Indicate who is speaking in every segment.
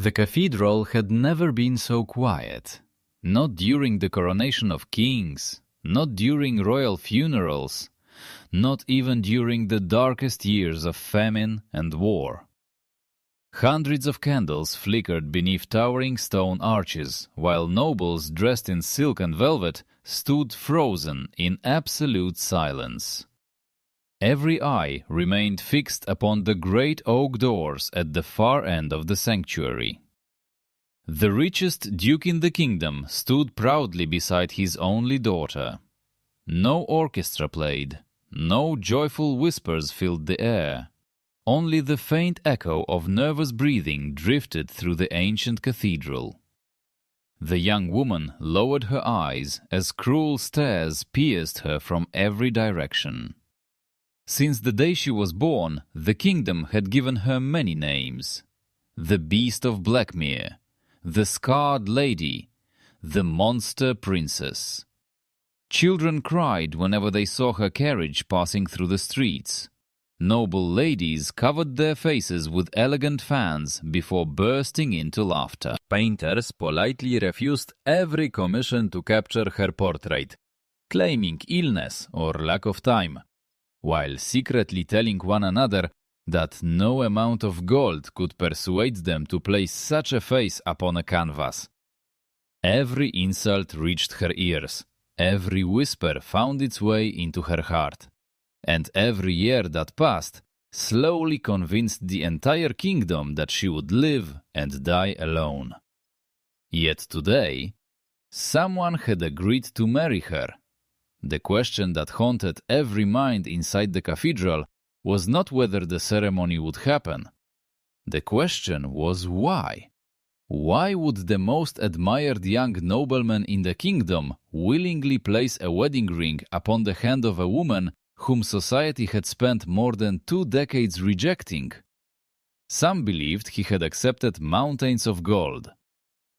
Speaker 1: The cathedral had never been so quiet. Not during the coronation of kings, not during royal funerals, not even during the darkest years of famine and war. Hundreds of candles flickered beneath towering stone arches, while nobles dressed in silk and velvet stood frozen in absolute silence. Every eye remained fixed upon the great oak doors at the far end of the sanctuary. The richest duke in the kingdom stood proudly beside his only daughter. No orchestra played, no joyful whispers filled the air. Only the faint echo of nervous breathing drifted through the ancient cathedral. The young woman lowered her eyes as cruel stares pierced her from every direction. Since the day she was born, the kingdom had given her many names. The Beast of Blackmere, the Scarred Lady, the Monster Princess. Children cried whenever they saw her carriage passing through the streets. Noble ladies covered their faces with elegant fans before bursting into laughter. Painters politely refused every commission to capture her portrait, claiming illness or lack of time, while secretly telling one another that no amount of gold could persuade them to place such a face upon a canvas. Every insult reached her ears, every whisper found its way into her heart. And every year that passed slowly convinced the entire kingdom that she would live and die alone. Yet today, someone had agreed to marry her. The question that haunted every mind inside the cathedral was not whether the ceremony would happen. The question was why. Why would the most admired young nobleman in the kingdom willingly place a wedding ring upon the hand of a woman whom society had spent more than 2 decades rejecting? Some believed he had accepted mountains of gold.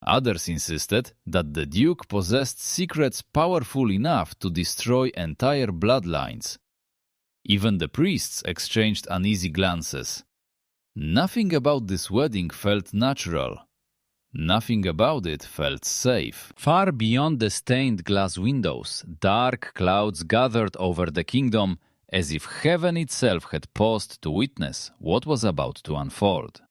Speaker 1: Others insisted that the duke possessed secrets powerful enough to destroy entire bloodlines. Even the priests exchanged uneasy glances. Nothing about this wedding felt natural. Nothing about it felt safe. Far beyond the stained glass windows, dark clouds gathered over the kingdom as if heaven itself had paused to witness what was about to unfold.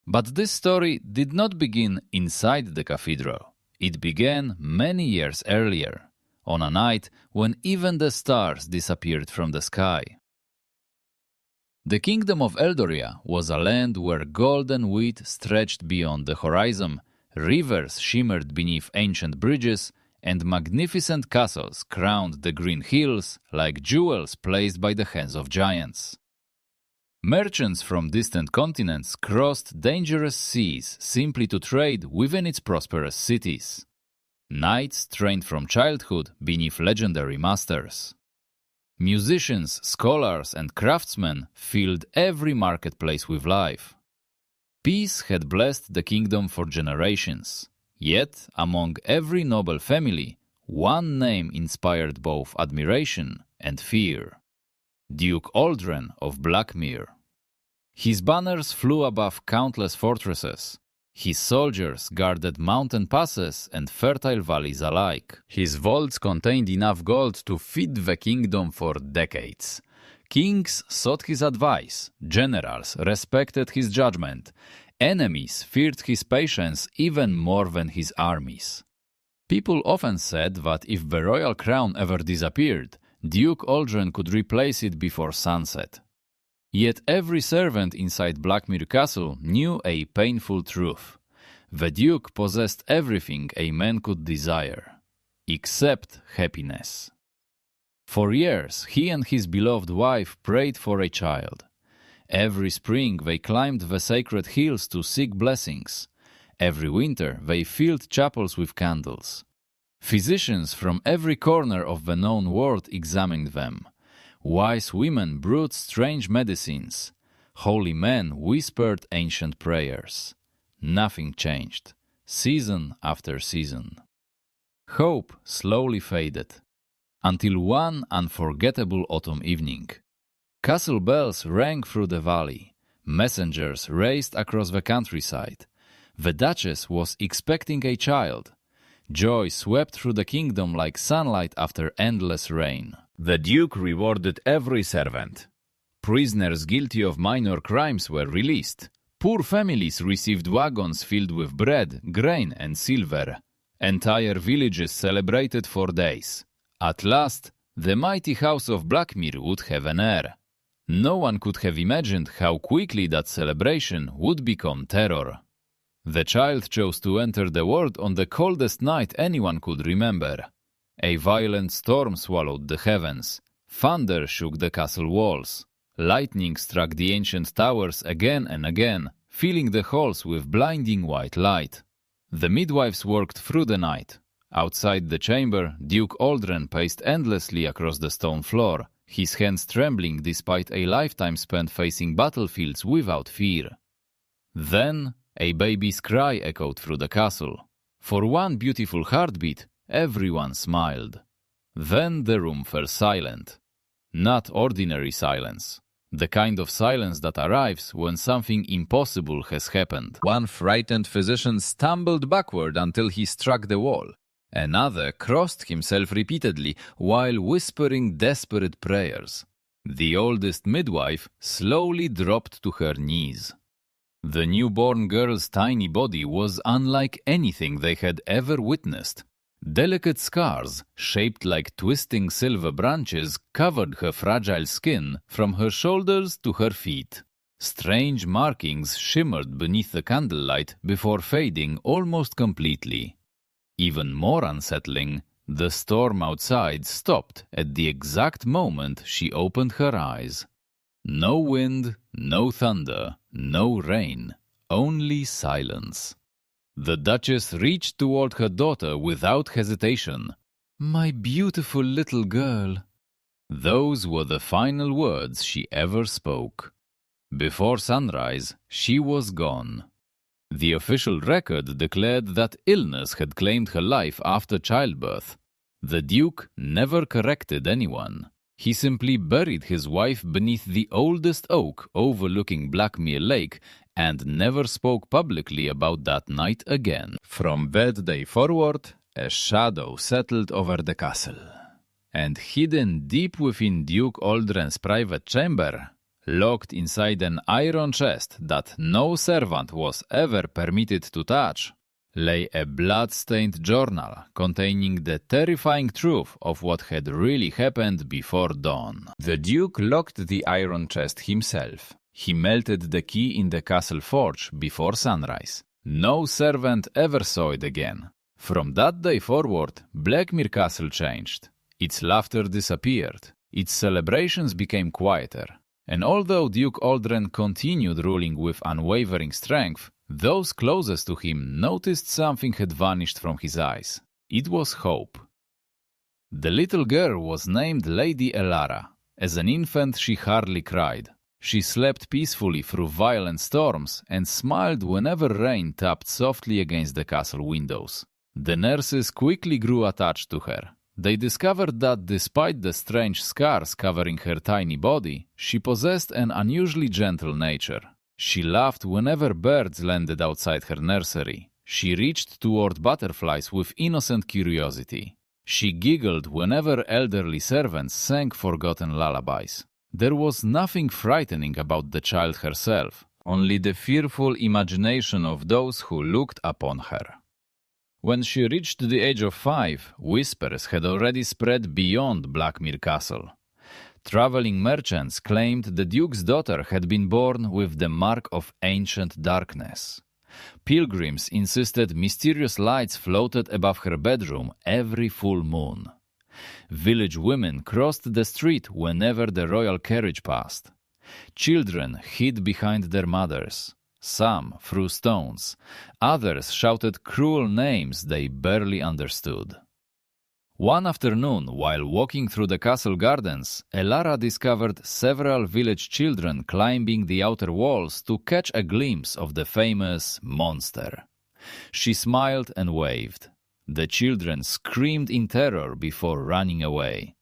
Speaker 1: But this story did not begin inside the cathedral. It began many years earlier, on a night when even the stars disappeared from the sky. The kingdom of Eldoria was a land where golden wheat stretched beyond the horizon, rivers shimmered beneath ancient bridges, and magnificent castles crowned the green hills like jewels placed by the hands of giants. Merchants from distant continents crossed dangerous seas simply to trade within its prosperous cities. Knights trained from childhood beneath legendary masters. Musicians, scholars, and craftsmen filled every marketplace with life. Peace had blessed the kingdom for generations. Yet, among every noble family, one name inspired both admiration and fear: Duke Aldren of Blackmere. His banners flew above countless fortresses. His soldiers guarded mountain passes and fertile valleys alike. His vaults contained enough gold to feed the kingdom for decades. Kings sought his advice, generals respected his judgment, enemies feared his patience even more than his armies. People often said that if the royal crown ever disappeared, Duke Aldren could replace it before sunset. Yet every servant inside Blackmere Castle knew a painful truth. The Duke possessed everything a man could desire, except happiness. For years, he and his beloved wife prayed for a child. Every spring they climbed the sacred hills to seek blessings. Every winter they filled chapels with candles. Physicians from every corner of the known world examined them. Wise women brewed strange medicines. Holy men whispered ancient prayers. Nothing changed, season after season. Hope slowly faded, until one unforgettable autumn evening. Castle bells rang through the valley. Messengers raced across the countryside. The Duchess was expecting a child. Joy swept through the kingdom like sunlight after endless rain. The Duke rewarded every servant. Prisoners guilty of minor crimes were released. Poor families received wagons filled with bread, grain, and silver. Entire villages celebrated for days. At last, the mighty house of Blackmere would have an heir. No one could have imagined how quickly that celebration would become terror. The child chose to enter the world on the coldest night anyone could remember. A violent storm swallowed the heavens. Thunder shook the castle walls. Lightning struck the ancient towers again and again, filling the halls with blinding white light. The midwives worked through the night. Outside the chamber, Duke Aldren paced endlessly across the stone floor, his hands trembling despite a lifetime spent facing battlefields without fear. Then, a baby's cry echoed through the castle. For one beautiful heartbeat, everyone smiled. Then the room fell silent. Not ordinary silence. The kind of silence that arrives when something impossible has happened. One frightened physician stumbled backward until he struck the wall. Another crossed himself repeatedly while whispering desperate prayers. The oldest midwife slowly dropped to her knees. The newborn girl's tiny body was unlike anything they had ever witnessed. Delicate scars, shaped like twisting silver branches, covered her fragile skin from her shoulders to her feet. Strange markings shimmered beneath the candlelight before fading almost completely. Even more unsettling, the storm outside stopped at the exact moment she opened her eyes. No wind, no thunder, no rain, only silence. The Duchess reached toward her daughter without hesitation. "My beautiful little girl." Those were the final words she ever spoke. Before sunrise, she was gone. The official record declared that illness had claimed her life after childbirth. The Duke never corrected anyone. He simply buried his wife beneath the oldest oak overlooking Blackmere Lake and never spoke publicly about that night again. From that day forward, a shadow settled over the castle. And hidden deep within Duke Aldren's private chamber, locked inside an iron chest that no servant was ever permitted to touch, lay a blood-stained journal containing the terrifying truth of what had really happened before dawn. The Duke locked the iron chest himself. He melted the key in the castle forge before sunrise. No servant ever saw it again. From that day forward, Blackmere Castle changed. Its laughter disappeared. Its celebrations became quieter. And although Duke Aldren continued ruling with unwavering strength, those closest to him noticed something had vanished from his eyes. It was hope. The little girl was named Lady Elara. As an infant, she hardly cried. She slept peacefully through violent storms and smiled whenever rain tapped softly against the castle windows. The nurses quickly grew attached to her. They discovered that despite the strange scars covering her tiny body, she possessed an unusually gentle nature. She laughed whenever birds landed outside her nursery. She reached toward butterflies with innocent curiosity. She giggled whenever elderly servants sang forgotten lullabies. There was nothing frightening about the child herself, only the fearful imagination of those who looked upon her. When she reached the age of 5, whispers had already spread beyond Blackmere Castle. Traveling merchants claimed the Duke's daughter had been born with the mark of ancient darkness. Pilgrims insisted mysterious lights floated above her bedroom every full moon. Village women crossed the street whenever the royal carriage passed. Children hid behind their mothers. Some threw stones. Others shouted cruel names they barely understood. One afternoon, while walking through the castle gardens, Elara discovered several village children climbing the outer walls to catch a glimpse of the famous monster. She smiled and waved. The children screamed in terror before running away.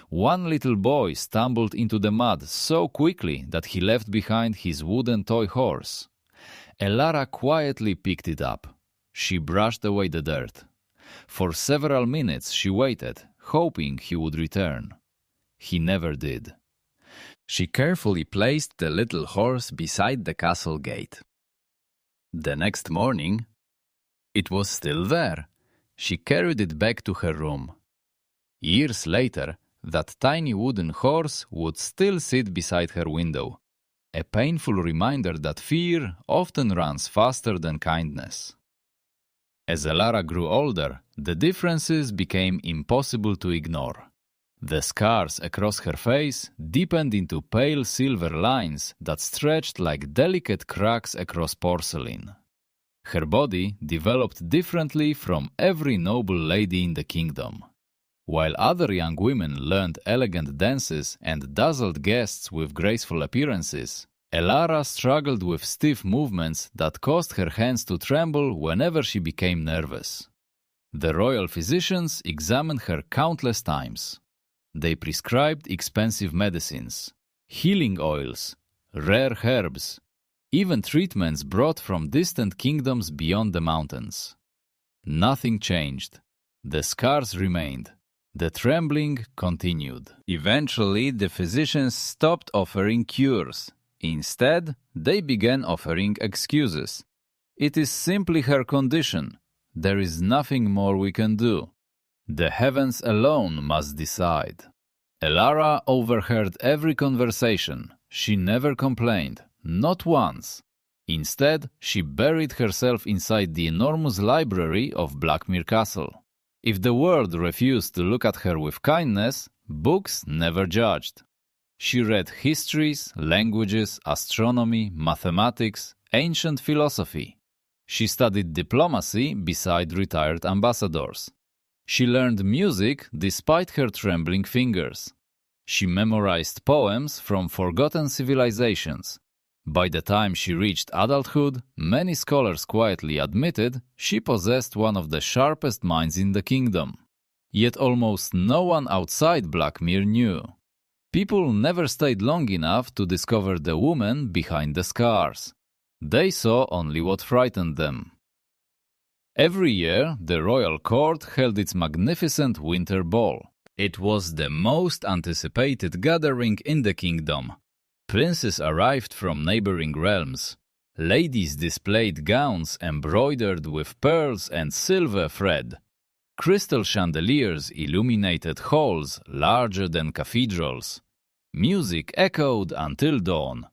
Speaker 1: One little boy stumbled into the mud so quickly that he left behind his wooden toy horse. Elara quietly picked it up. She brushed away the dirt. For several minutes she waited, hoping he would return. He never did. She carefully placed the little horse beside the castle gate. The next morning, it was still there. She carried it back to her room. Years later, that tiny wooden horse would still sit beside her window, a painful reminder that fear often runs faster than kindness. As Elara grew older, the differences became impossible to ignore. The scars across her face deepened into pale silver lines that stretched like delicate cracks across porcelain. Her body developed differently from every noble lady in the kingdom. While other young women learned elegant dances and dazzled guests with graceful appearances, Elara struggled with stiff movements that caused her hands to tremble whenever she became nervous. The royal physicians examined her countless times. They prescribed expensive medicines, healing oils, rare herbs, even treatments brought from distant kingdoms beyond the mountains. Nothing changed. The scars remained. The trembling continued. Eventually, the physicians stopped offering cures. Instead, they began offering excuses. It is simply her condition. There is nothing more we can do. The heavens alone must decide. Elara overheard every conversation. She never complained, not once. Instead, she buried herself inside the enormous library of Blackmere Castle. If the world refused to look at her with kindness, books never judged. She read histories, languages, astronomy, mathematics, ancient philosophy. She studied diplomacy beside retired ambassadors. She learned music despite her trembling fingers. She memorized poems from forgotten civilizations. By the time she reached adulthood, many scholars quietly admitted she possessed one of the sharpest minds in the kingdom. Yet almost no one outside Blackmere knew. People never stayed long enough to discover the woman behind the scars. They saw only what frightened them. Every year, the royal court held its magnificent winter ball. It was the most anticipated gathering in the kingdom. Princes arrived from neighboring realms. Ladies displayed gowns embroidered with pearls and silver thread. Crystal chandeliers illuminated halls larger than cathedrals. Music echoed until dawn.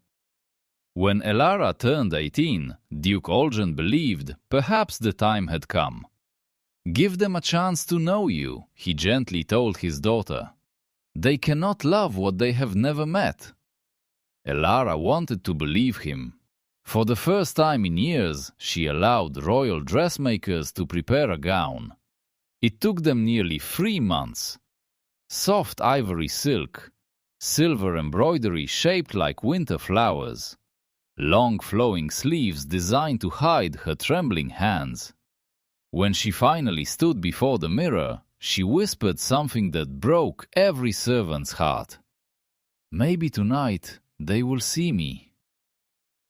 Speaker 1: When Elara turned 18, Duke Aldrin believed perhaps the time had come. "Give them a chance to know you," he gently told his daughter. "They cannot love what they have never met." Elara wanted to believe him. For the first time in years, she allowed royal dressmakers to prepare a gown. It took them nearly 3 months. Soft ivory silk, silver embroidery shaped like winter flowers, long flowing sleeves designed to hide her trembling hands. When she finally stood before the mirror, she whispered something that broke every servant's heart. "Maybe tonight they will see me."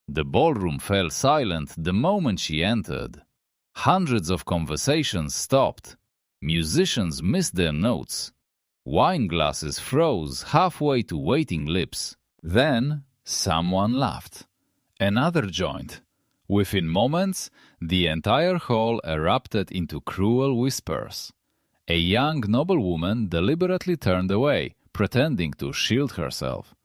Speaker 1: The ballroom fell silent the moment she entered. Hundreds of conversations stopped. Musicians missed their notes. Wine glasses froze halfway to waiting lips. Then someone laughed. Another joined. Within moments, the entire hall erupted into cruel whispers. A young noblewoman deliberately turned away, pretending to shield herself.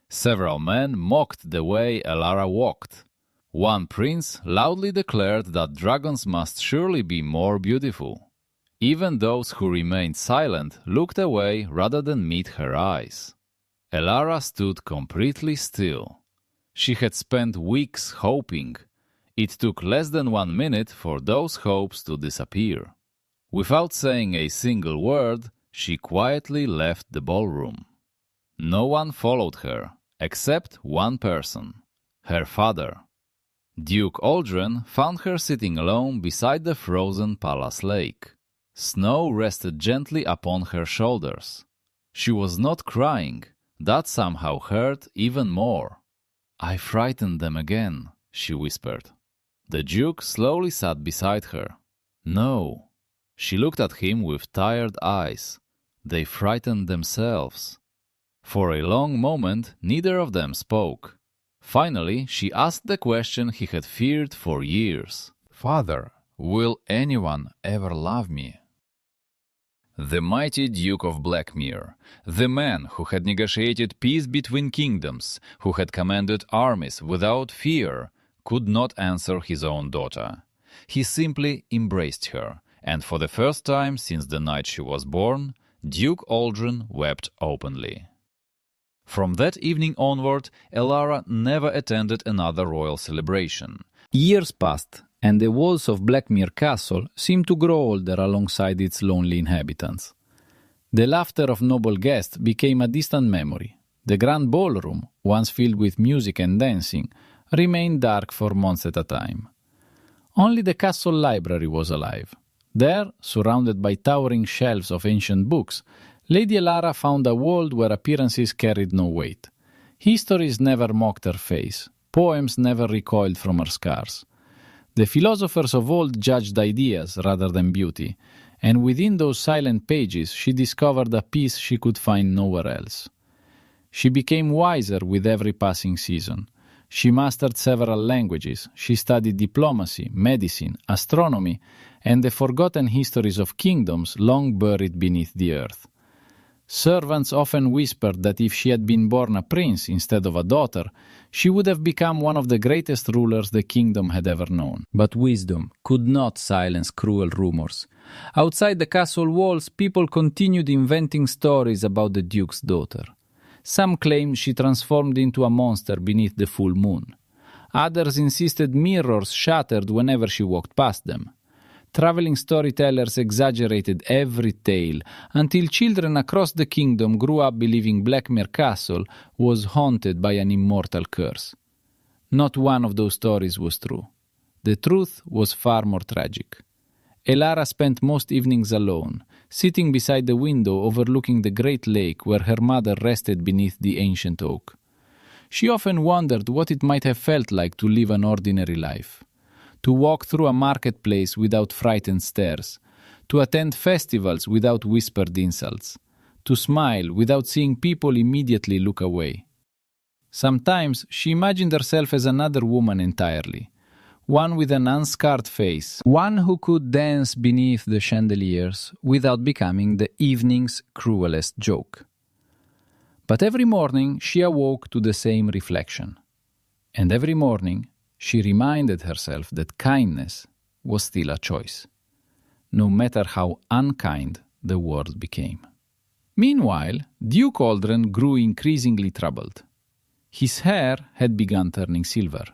Speaker 1: Several men mocked the way Elara walked. One prince loudly declared that dragons must surely be more beautiful. Even those who remained silent looked away rather than meet her eyes. Elara stood completely still. She had spent weeks hoping. It took less than 1 minute for those hopes to disappear. Without saying a single word, she quietly left the ballroom. No one followed her, except one person, her father. Duke Aldrin found her sitting alone beside the frozen palace lake. Snow rested gently upon her shoulders. She was not crying. That somehow hurt even more. "I frightened them again," she whispered. The Duke slowly sat beside her. "No." She looked at him with tired eyes. "They frightened themselves." For a long moment, neither of them spoke. Finally, she asked the question he had feared for years. "Father, will anyone ever love me?" The mighty Duke of Blackmere, the man who had negotiated peace between kingdoms, who had commanded armies without fear, could not answer his own daughter. He simply embraced her, and for the first time since the night she was born, Duke Aldrin wept openly. From that evening onward, Elara never attended another royal celebration.
Speaker 2: Years passed, and the walls of Blackmere Castle seemed to grow older alongside its lonely inhabitants. The laughter of noble guests became a distant memory. The grand ballroom, once filled with music and dancing, remained dark for months at a time. Only the castle library was alive. There, surrounded by towering shelves of ancient books, Lady Elara found a world where appearances carried no weight. Histories never mocked her face. Poems never recoiled from her scars. The philosophers of old judged ideas rather than beauty, and within those silent pages she discovered a peace she could find nowhere else. She became wiser with every passing season. She mastered several languages. She studied diplomacy, medicine, astronomy, and the forgotten histories of kingdoms long buried beneath the earth. Servants often whispered that if she had been born a prince instead of a daughter, she would have become one of the greatest rulers the kingdom had ever known. But wisdom could not silence cruel rumors. Outside the castle walls, people continued inventing stories about the duke's daughter. Some claimed she transformed into a monster beneath the full moon. Others insisted mirrors shattered whenever she walked past them. Traveling storytellers exaggerated every tale until children across the kingdom grew up believing Blackmere Castle was haunted by an immortal curse. Not one of those stories was true. The truth was far more tragic. Elara spent most evenings alone, sitting beside the window overlooking the great lake where her mother rested beneath the ancient oak. She often wondered what it might have felt like to live an ordinary life. To walk through a marketplace without frightened stares, to attend festivals without whispered insults, to smile without seeing people immediately look away. Sometimes she imagined herself as another woman entirely, one with an unscarred face, one who could dance beneath the chandeliers without becoming the evening's cruelest joke. But every morning she awoke to the same reflection, and every morning she reminded herself that kindness was still a choice, no matter how unkind the world became. Meanwhile, Duke Aldrin grew increasingly troubled. His hair had begun turning silver.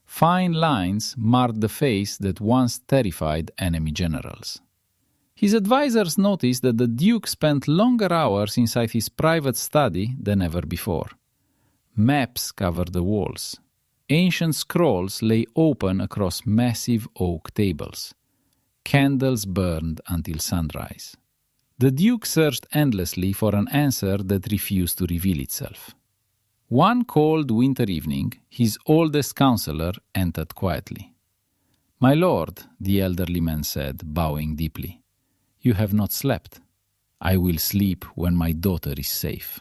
Speaker 2: Fine lines marred the face that once terrified enemy generals. His advisors noticed that the Duke spent longer hours inside his private study than ever before. Maps covered the walls. Ancient scrolls lay open across massive oak tables. Candles burned until sunrise. The Duke searched endlessly for an answer that refused to reveal itself. One cold winter evening, his oldest counselor entered quietly. "My lord," the elderly man said, bowing deeply, "you have not slept. I will sleep when my daughter is safe."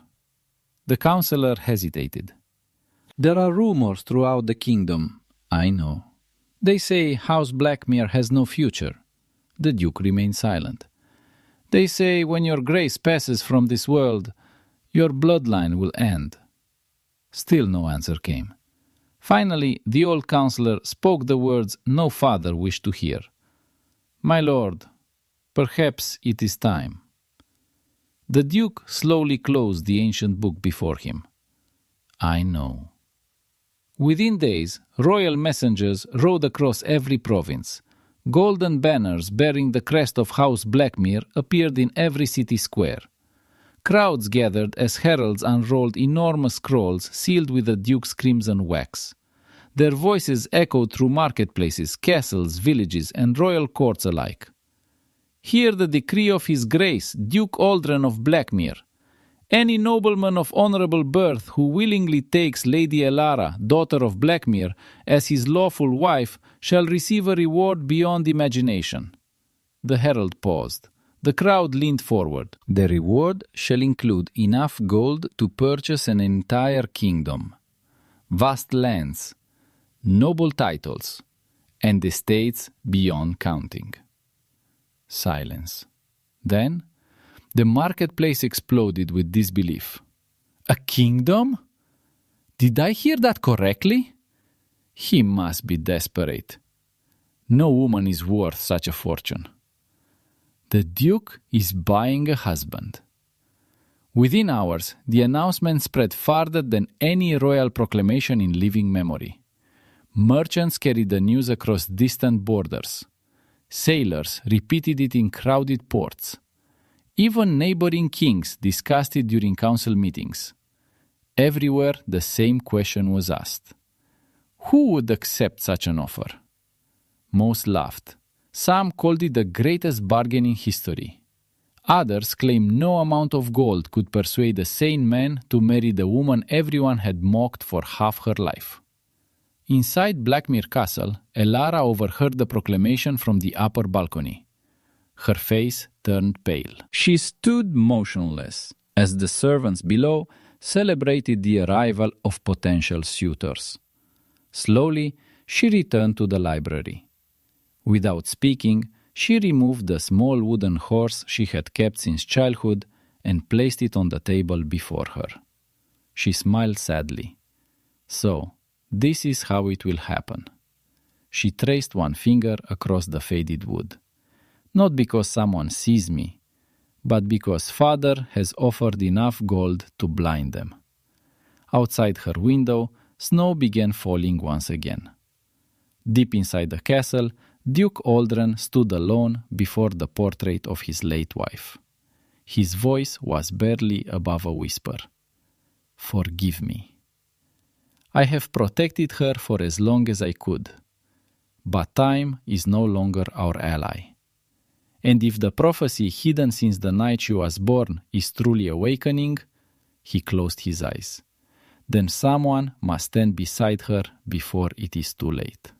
Speaker 2: The counselor hesitated. "There are rumors throughout the kingdom, I know. They say House Blackmere has no future." The Duke remained silent. "They say when your grace passes from this world, your bloodline will end." Still no answer came. Finally, the old counselor spoke the words no father wished to hear. "My lord, perhaps it is time." The Duke slowly closed the ancient book before him. "I know." Within days, royal messengers rode across every province. Golden banners bearing the crest of House Blackmere appeared in every city square. Crowds gathered as heralds unrolled enormous scrolls sealed with the Duke's crimson wax. Their voices echoed through marketplaces, castles, villages, and royal courts alike. "Hear the decree of His Grace, Duke Aldrin of Blackmere. Any nobleman of honorable birth who willingly takes Lady Elara, daughter of Blackmere, as his lawful wife shall receive a reward beyond imagination." The herald paused. The crowd leaned forward. "The reward shall include enough gold to purchase an entire kingdom, vast lands, noble titles, and estates beyond counting." Silence. Then the marketplace exploded with disbelief. "A kingdom? Did I hear that correctly? He must be desperate. No woman is worth such a fortune. The Duke is buying a husband." Within hours, the announcement spread farther than any royal proclamation in living memory. Merchants carried the news across distant borders. Sailors repeated it in crowded ports. Even neighboring kings discussed it during council meetings. Everywhere the same question was asked. Who would accept such an offer? Most laughed. Some called it the greatest bargain in history. Others claimed no amount of gold could persuade a sane man to marry the woman everyone had mocked for half her life. Inside Blackmere Castle, Elara overheard the proclamation from the upper balcony. Her face turned pale. She stood motionless as the servants below celebrated the arrival of potential suitors. Slowly, she returned to the library. Without speaking, she removed the small wooden horse she had kept since childhood and placed it on the table before her. She smiled sadly. So, this is how it will happen. She traced one finger across the faded wood. Not because someone sees me, but because Father has offered enough gold to blind them. Outside her window, snow began falling once again. Deep inside the castle, Duke Aldrin stood alone before the portrait of his late wife. His voice was barely above a whisper. "Forgive me. I have protected her for as long as I could, but time is no longer our ally. And if the prophecy hidden since the night she was born is truly awakening," he closed his eyes, "then someone must stand beside her before it is too late."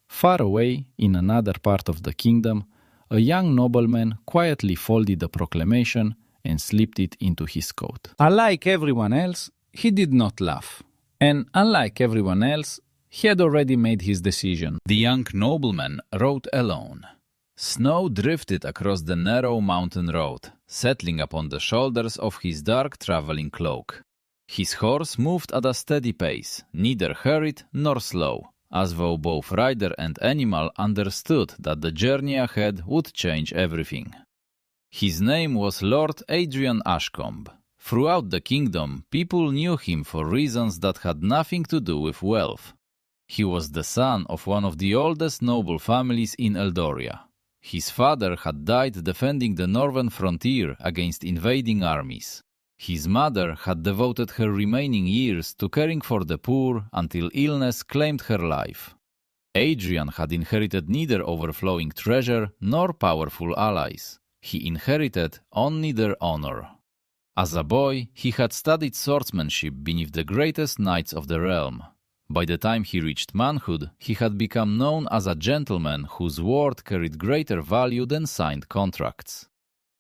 Speaker 2: Far away, in another part of the kingdom, a young nobleman quietly folded the proclamation and slipped it into his coat. Unlike everyone else, he did not laugh. And unlike everyone else, he had already made his decision.
Speaker 1: The young nobleman rode alone. Snow drifted across the narrow mountain road, settling upon the shoulders of his dark traveling cloak. His horse moved at a steady pace, neither hurried nor slow, as though both rider and animal understood that the journey ahead would change everything. His name was Lord Adrian Ashcombe. Throughout the kingdom, people knew him for reasons that had nothing to do with wealth. He was the son of one of the oldest noble families in Eldoria. His father had died defending the northern frontier against invading armies. His mother had devoted her remaining years to caring for the poor until illness claimed her life. Adrian had inherited neither overflowing treasure nor powerful allies. He inherited only their honor. As a boy, he had studied swordsmanship beneath the greatest knights of the realm. By the time he reached manhood, he had become known as a gentleman whose word carried greater value than signed contracts.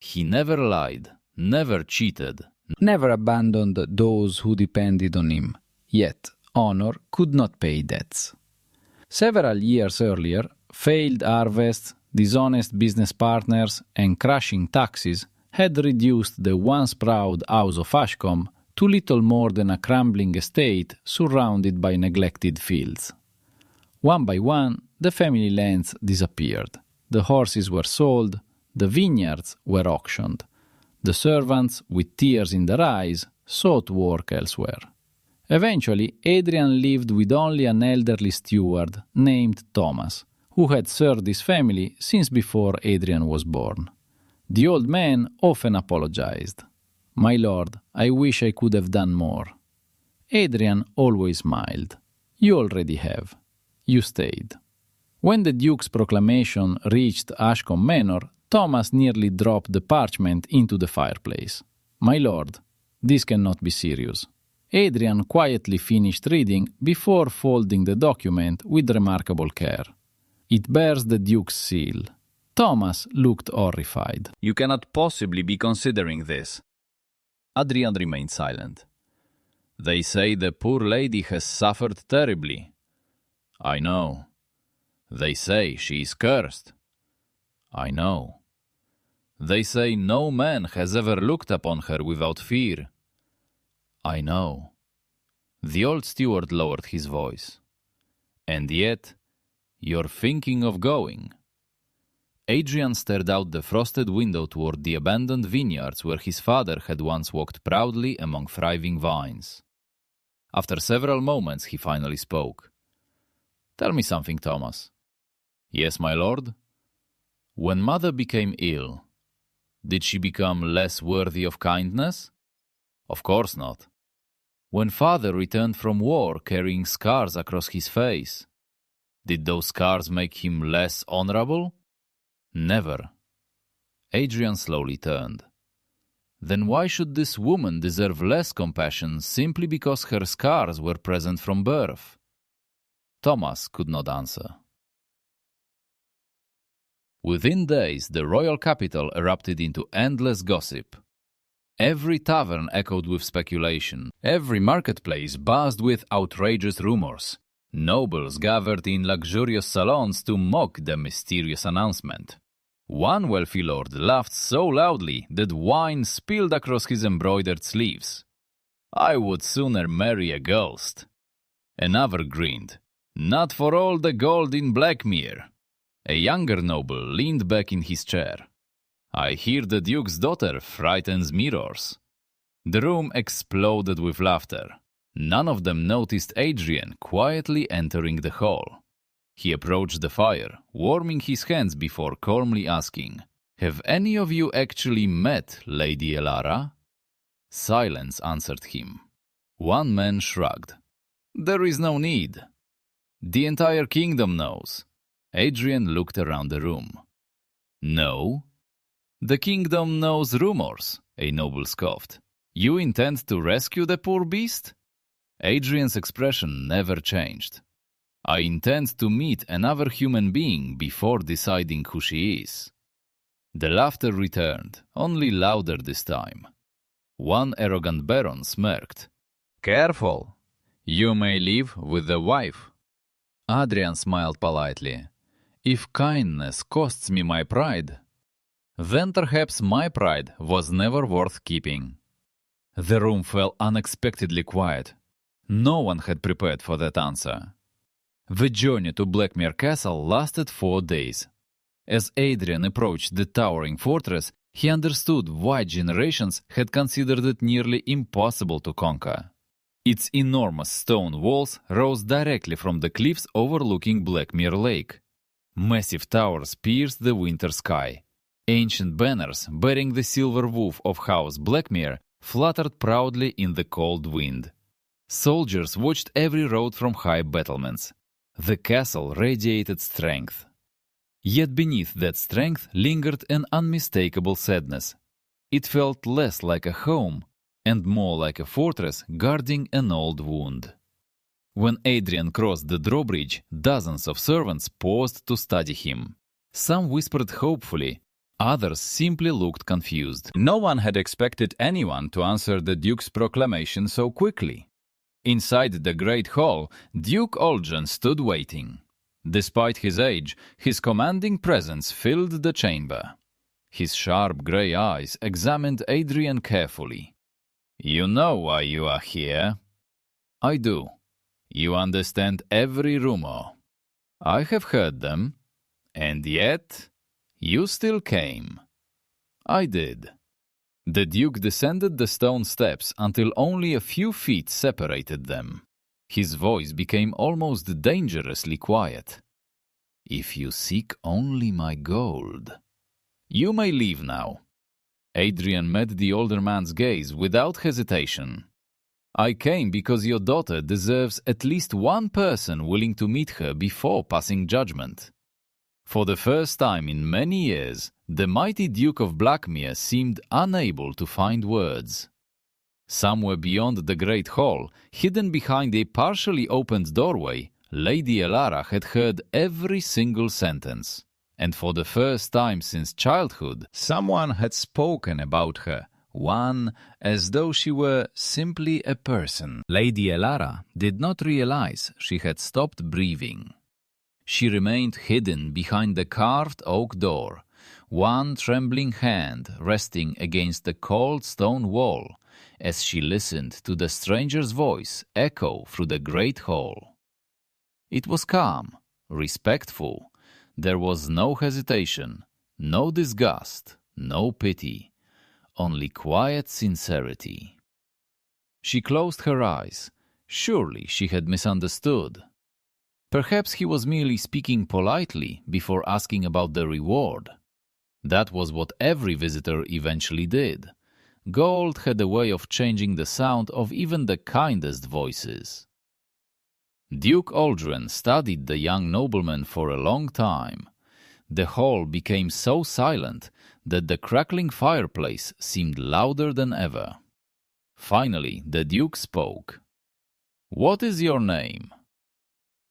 Speaker 1: He never lied, never cheated,
Speaker 2: never abandoned those who depended on him. Yet, honor could not pay debts. Several years earlier, failed harvests, dishonest business partners, and crushing taxes had reduced the once proud House of Ashcombe to little more than a crumbling estate surrounded by neglected fields. One by one, the family lands disappeared. The horses were sold, the vineyards were auctioned. The servants, with tears in their eyes, sought work elsewhere. Eventually, Adrian lived with only an elderly steward named Thomas, who had served his family since before Adrian was born. The old man often apologized. "My lord, I wish I could have done more." Adrian always smiled. "You already have. You stayed." When the Duke's proclamation reached Ashcombe Manor, Thomas nearly dropped the parchment into the fireplace. My lord, this cannot be serious. Adrian quietly finished reading before folding the document with remarkable care. It bears the Duke's seal. Thomas looked horrified.
Speaker 1: You cannot possibly be considering this. Adrian remained silent. They say the poor lady has suffered terribly. I know. They say she is cursed. I know. They say no man has ever looked upon her without fear. I know. The old steward lowered his voice. And yet, you're thinking of going. Adrian stared out the frosted window toward the abandoned vineyards where his father had once walked proudly among thriving vines. After several moments, he finally spoke. Tell me something, Thomas. Yes, my lord? When mother became ill, did she become less worthy of kindness? Of course not. When father returned from war carrying scars across his face, did those scars make him less honorable? Never. Adrian slowly turned. Then why should this woman deserve less compassion simply because her scars were present from birth? Thomas could not answer. Within days, the royal capital erupted into endless gossip. Every tavern echoed with speculation. Every marketplace buzzed with outrageous rumors. Nobles gathered in luxurious salons to mock the mysterious announcement. One wealthy lord laughed so loudly that wine spilled across his embroidered sleeves. I would sooner marry a ghost. Another grinned. Not for all the gold in Blackmere. A younger noble leaned back in his chair. I hear the Duke's daughter frightens mirrors. The room exploded with laughter. None of them noticed Adrian quietly entering the hall. He approached the fire, warming his hands before calmly asking, Have any of you actually met Lady Elara? Silence answered him. One man shrugged. There is no need. The entire kingdom knows. Adrian looked around the room. No? The kingdom knows rumors, a noble scoffed. You intend to rescue the poor beast? Adrian's expression never changed. I intend to meet another human being before deciding who she is. The laughter returned, only louder this time. One arrogant baron smirked. Careful! You may leave with the wife. Adrian smiled politely. If kindness costs me my pride, then perhaps my pride was never worth keeping. The room fell unexpectedly quiet. No one had prepared for that answer. The journey to Blackmere Castle lasted 4 days. As Adrian approached the towering fortress, he understood why generations had considered it nearly impossible to conquer. Its enormous stone walls rose directly from the cliffs overlooking Blackmere Lake. Massive towers pierced the winter sky. Ancient banners bearing the silver woof of House Blackmere fluttered proudly in the cold wind. Soldiers watched every road from high battlements. The castle radiated strength. Yet beneath that strength lingered an unmistakable sadness. It felt less like a home and more like a fortress guarding an old wound. When Adrian crossed the drawbridge, dozens of servants paused to study him. Some whispered hopefully, others simply looked confused. No one had expected anyone to answer the Duke's proclamation so quickly. Inside the great hall, Duke Oljan stood waiting. Despite his age, his commanding presence filled the chamber. His sharp grey eyes examined Adrian carefully. You know why you are here? I do. You understand every rumor. I have heard them, and yet you still came. I did. The Duke descended the stone steps until only a few feet separated them. His voice became almost dangerously quiet. If you seek only my gold, you may leave now. Adrian met the older man's gaze without hesitation. I came because your daughter deserves at least one person willing to meet her before passing judgment. For the first time in many years, The mighty Duke of Blackmere seemed unable to find words. Somewhere beyond the great hall, hidden behind a partially opened doorway, Lady Elara had heard every single sentence. And for the first time since childhood, someone had spoken about her, one as though she were simply a person. Lady Elara did not realize she had stopped breathing. She remained hidden behind the carved oak door, one trembling hand resting against the cold stone wall, as she listened to the stranger's voice echo through the great hall. It was calm, respectful. There was no hesitation, no disgust, no pity, only quiet sincerity. She closed her eyes. Surely she had misunderstood. Perhaps he was merely speaking politely before asking about the reward. That was what every visitor eventually did. Gold had a way of changing the sound of even the kindest voices. Duke Aldrin studied the young nobleman for a long time. The hall became so silent that the crackling fireplace seemed louder than ever. Finally, the Duke spoke. "What is your name?"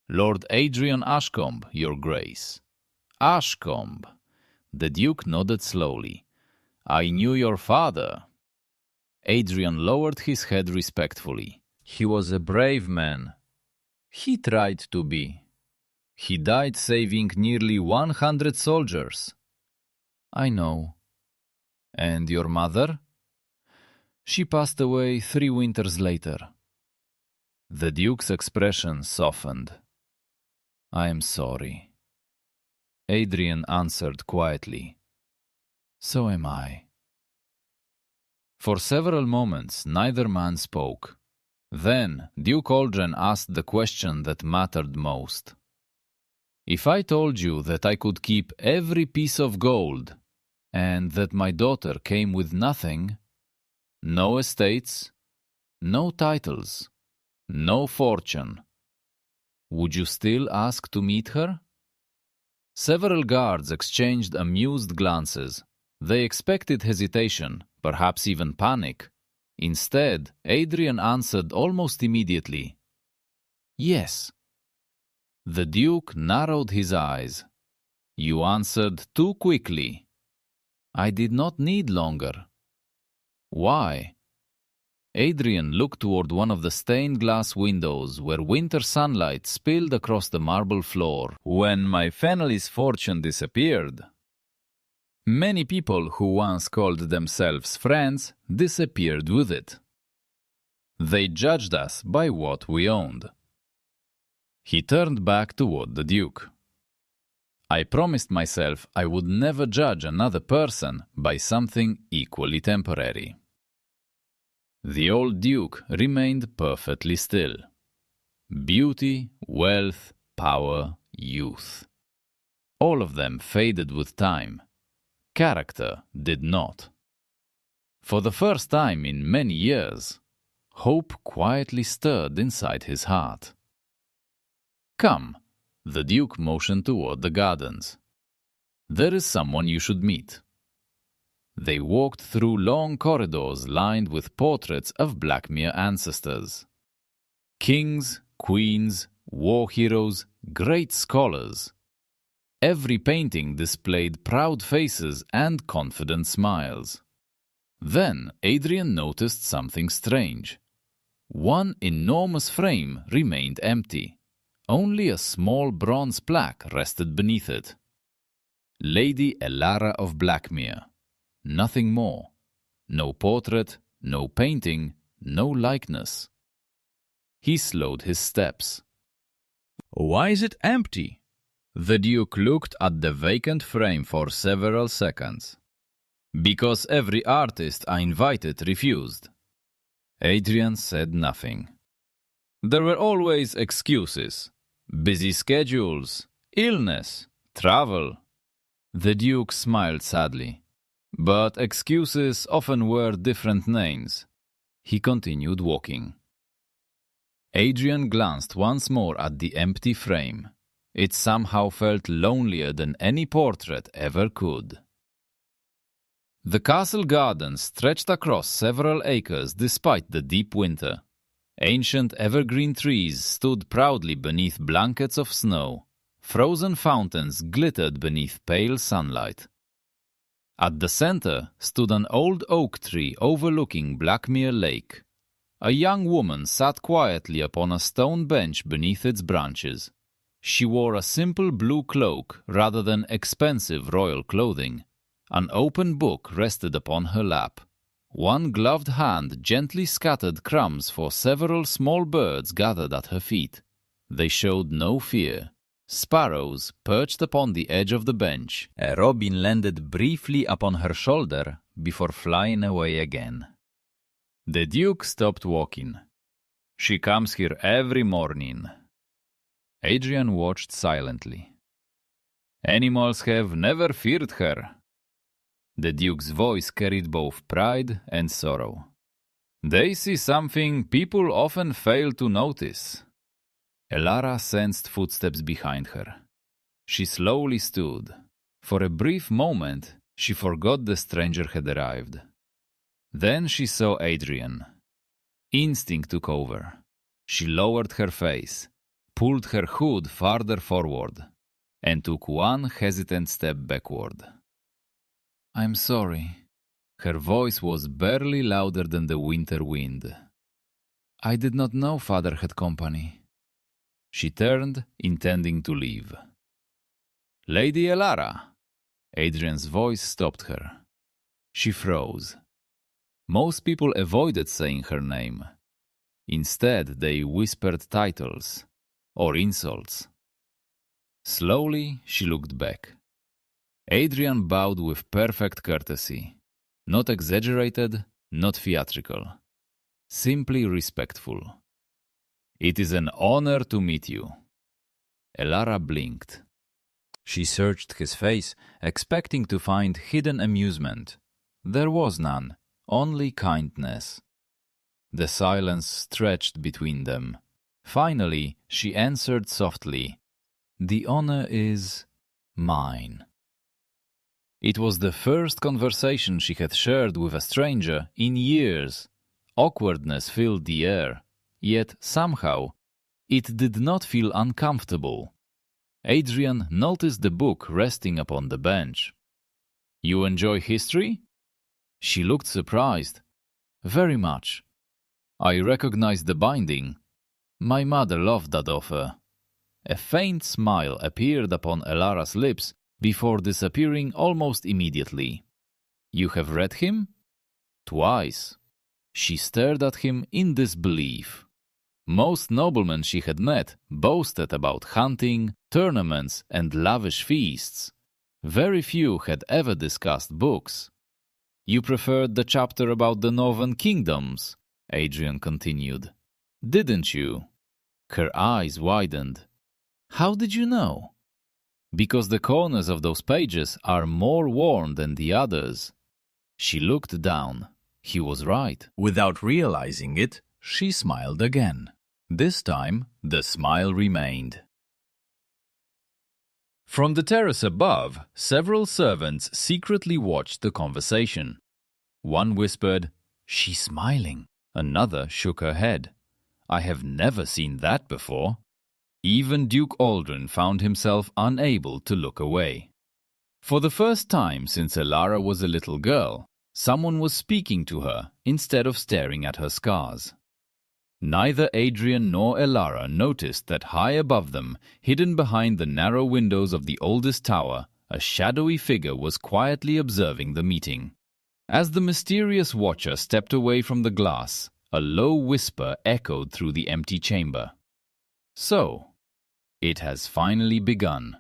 Speaker 1: "Lord Adrian Ashcombe, Your Grace." "Ashcombe." The Duke nodded slowly. "I knew your father." Adrian lowered his head respectfully. "He was a brave man." "He tried to be." "He died saving nearly 100 soldiers." "I know." "And your mother?" "She passed away 3 winters later." The Duke's expression softened. "I am sorry." Adrian answered quietly. "So am I." For several moments neither man spoke. Then Duke Aldrin asked the question that mattered most. "If I told you that I could keep every piece of gold, and that my daughter came with nothing, no estates, no titles, no fortune, would you still ask to meet her?" Several guards exchanged amused glances. They expected hesitation, perhaps even panic. Instead, Adrian answered almost immediately, "Yes." The Duke narrowed his eyes. "You answered too quickly." "I did not need longer." "Why?" Adrian looked toward one of the stained glass windows where winter sunlight spilled across the marble floor. "When my family's fortune disappeared, many people who once called themselves friends disappeared with it. They judged us by what we owned." He turned back toward the Duke. "I promised myself I would never judge another person by something equally temporary." The old Duke remained perfectly still. Beauty, wealth, power, youth. All of them faded with time. Character did not. For the first time in many years, hope quietly stirred inside his heart. "Come," the Duke motioned toward the gardens. "There is someone you should meet." They walked through long corridors lined with portraits of Blackmere ancestors. Kings, queens, war heroes, great scholars. Every painting displayed proud faces and confident smiles. Then Adrian noticed something strange. One enormous frame remained empty. Only a small bronze plaque rested beneath it. Lady Elara of Blackmere. Nothing more. No portrait, no painting, no likeness. He slowed his steps. "Why is it empty?" The Duke looked at the vacant frame for several seconds. "Because every artist I invited refused." Adrian said nothing. "There were always excuses. Busy schedules, illness, travel." The Duke smiled sadly. "But excuses often wear different names." He continued walking. Adrian glanced once more at the empty frame. It somehow felt lonelier than any portrait ever could. The castle garden stretched across several acres despite the deep winter. Ancient evergreen trees stood proudly beneath blankets of snow. Frozen fountains glittered beneath pale sunlight. At the center stood an old oak tree overlooking Blackmere Lake. A young woman sat quietly upon a stone bench beneath its branches. She wore a simple blue cloak rather than expensive royal clothing. An open book rested upon her lap. One gloved hand gently scattered crumbs for several small birds gathered at her feet. They showed no fear. Sparrows perched upon the edge of the bench. A robin landed briefly upon her shoulder before flying away again. The Duke stopped walking. "She comes here every morning." Adrian watched silently. "Animals have never feared her." The Duke's voice carried both pride and sorrow. "They see something people often fail to notice." Elara sensed footsteps behind her. She slowly stood. For a brief moment, she forgot the stranger had arrived. Then she saw Adrian. Instinct took over. She lowered her face, pulled her hood farther forward, and took one hesitant step backward. "I'm sorry." Her voice was barely louder than the winter wind. "I did not know father had company." She turned, intending to leave. "Lady Elara!" Adrian's voice stopped her. She froze. Most people avoided saying her name. Instead, they whispered titles or insults. Slowly, she looked back. Adrian bowed with perfect courtesy. Not exaggerated, not theatrical. Simply respectful. "It is an honor to meet you." Elara blinked. She searched his face, expecting to find hidden amusement. There was none, only kindness. The silence stretched between them. Finally, she answered softly, "The honor is mine." It was the first conversation she had shared with a stranger in years. Awkwardness filled the air, yet somehow it did not feel uncomfortable. Adrian noticed the book resting upon the bench. "You enjoy history?" She looked surprised. "Very much. I recognized the binding. My mother loved that author." A faint smile appeared upon Elara's lips before disappearing almost immediately. "You have read him?" "Twice." She stared at him in disbelief. Most noblemen she had met boasted about hunting, tournaments, and lavish feasts. Very few had ever discussed books. "You preferred the chapter about the northern kingdoms," Adrian continued. "Didn't you?" Her eyes widened. "How did you know?" "Because the corners of those pages are more worn than the others." She looked down. He was right. Without realizing it, she smiled again. This time, the smile remained. From the terrace above, several servants secretly watched the conversation. One whispered, "She's smiling." Another shook her head. "I have never seen that before." Even Duke Aldrin found himself unable to look away. For the first time since Elara was a little girl, someone was speaking to her instead of staring at her scars. Neither Adrian nor Elara noticed that high above them, hidden behind the narrow windows of the oldest tower, a shadowy figure was quietly observing the meeting. As the mysterious watcher stepped away from the glass, a low whisper echoed through the empty chamber. "So, it has finally begun."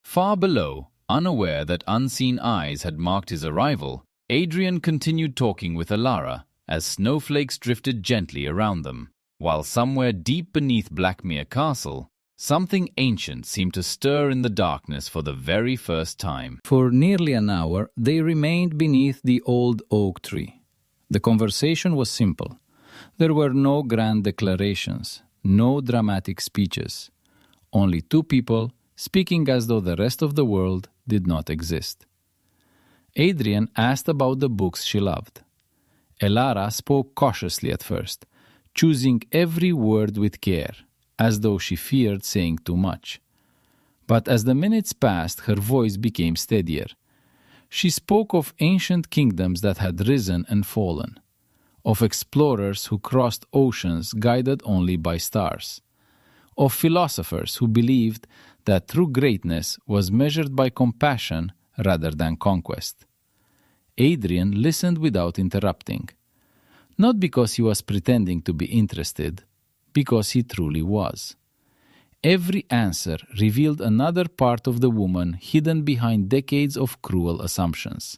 Speaker 1: Far below, unaware that unseen eyes had marked his arrival, Adrian continued talking with Elara as snowflakes drifted gently around them, while somewhere deep beneath Blackmere Castle, something ancient seemed to stir in the darkness for the very first time.
Speaker 2: For nearly an hour, they remained beneath the old oak tree. The conversation was simple. There were no grand declarations, no dramatic speeches. Only two people speaking as though the rest of the world did not exist. Adrian asked about the books she loved. Elara spoke cautiously at first, choosing every word with care, as though she feared saying too much. But as the minutes passed, her voice became steadier. She spoke of ancient kingdoms that had risen and fallen, of explorers who crossed oceans guided only by stars, of philosophers who believed that true greatness was measured by compassion rather than conquest. Adrian listened without interrupting, not because he was pretending to be interested, because he truly was. Every answer revealed another part of the woman hidden behind decades of cruel assumptions.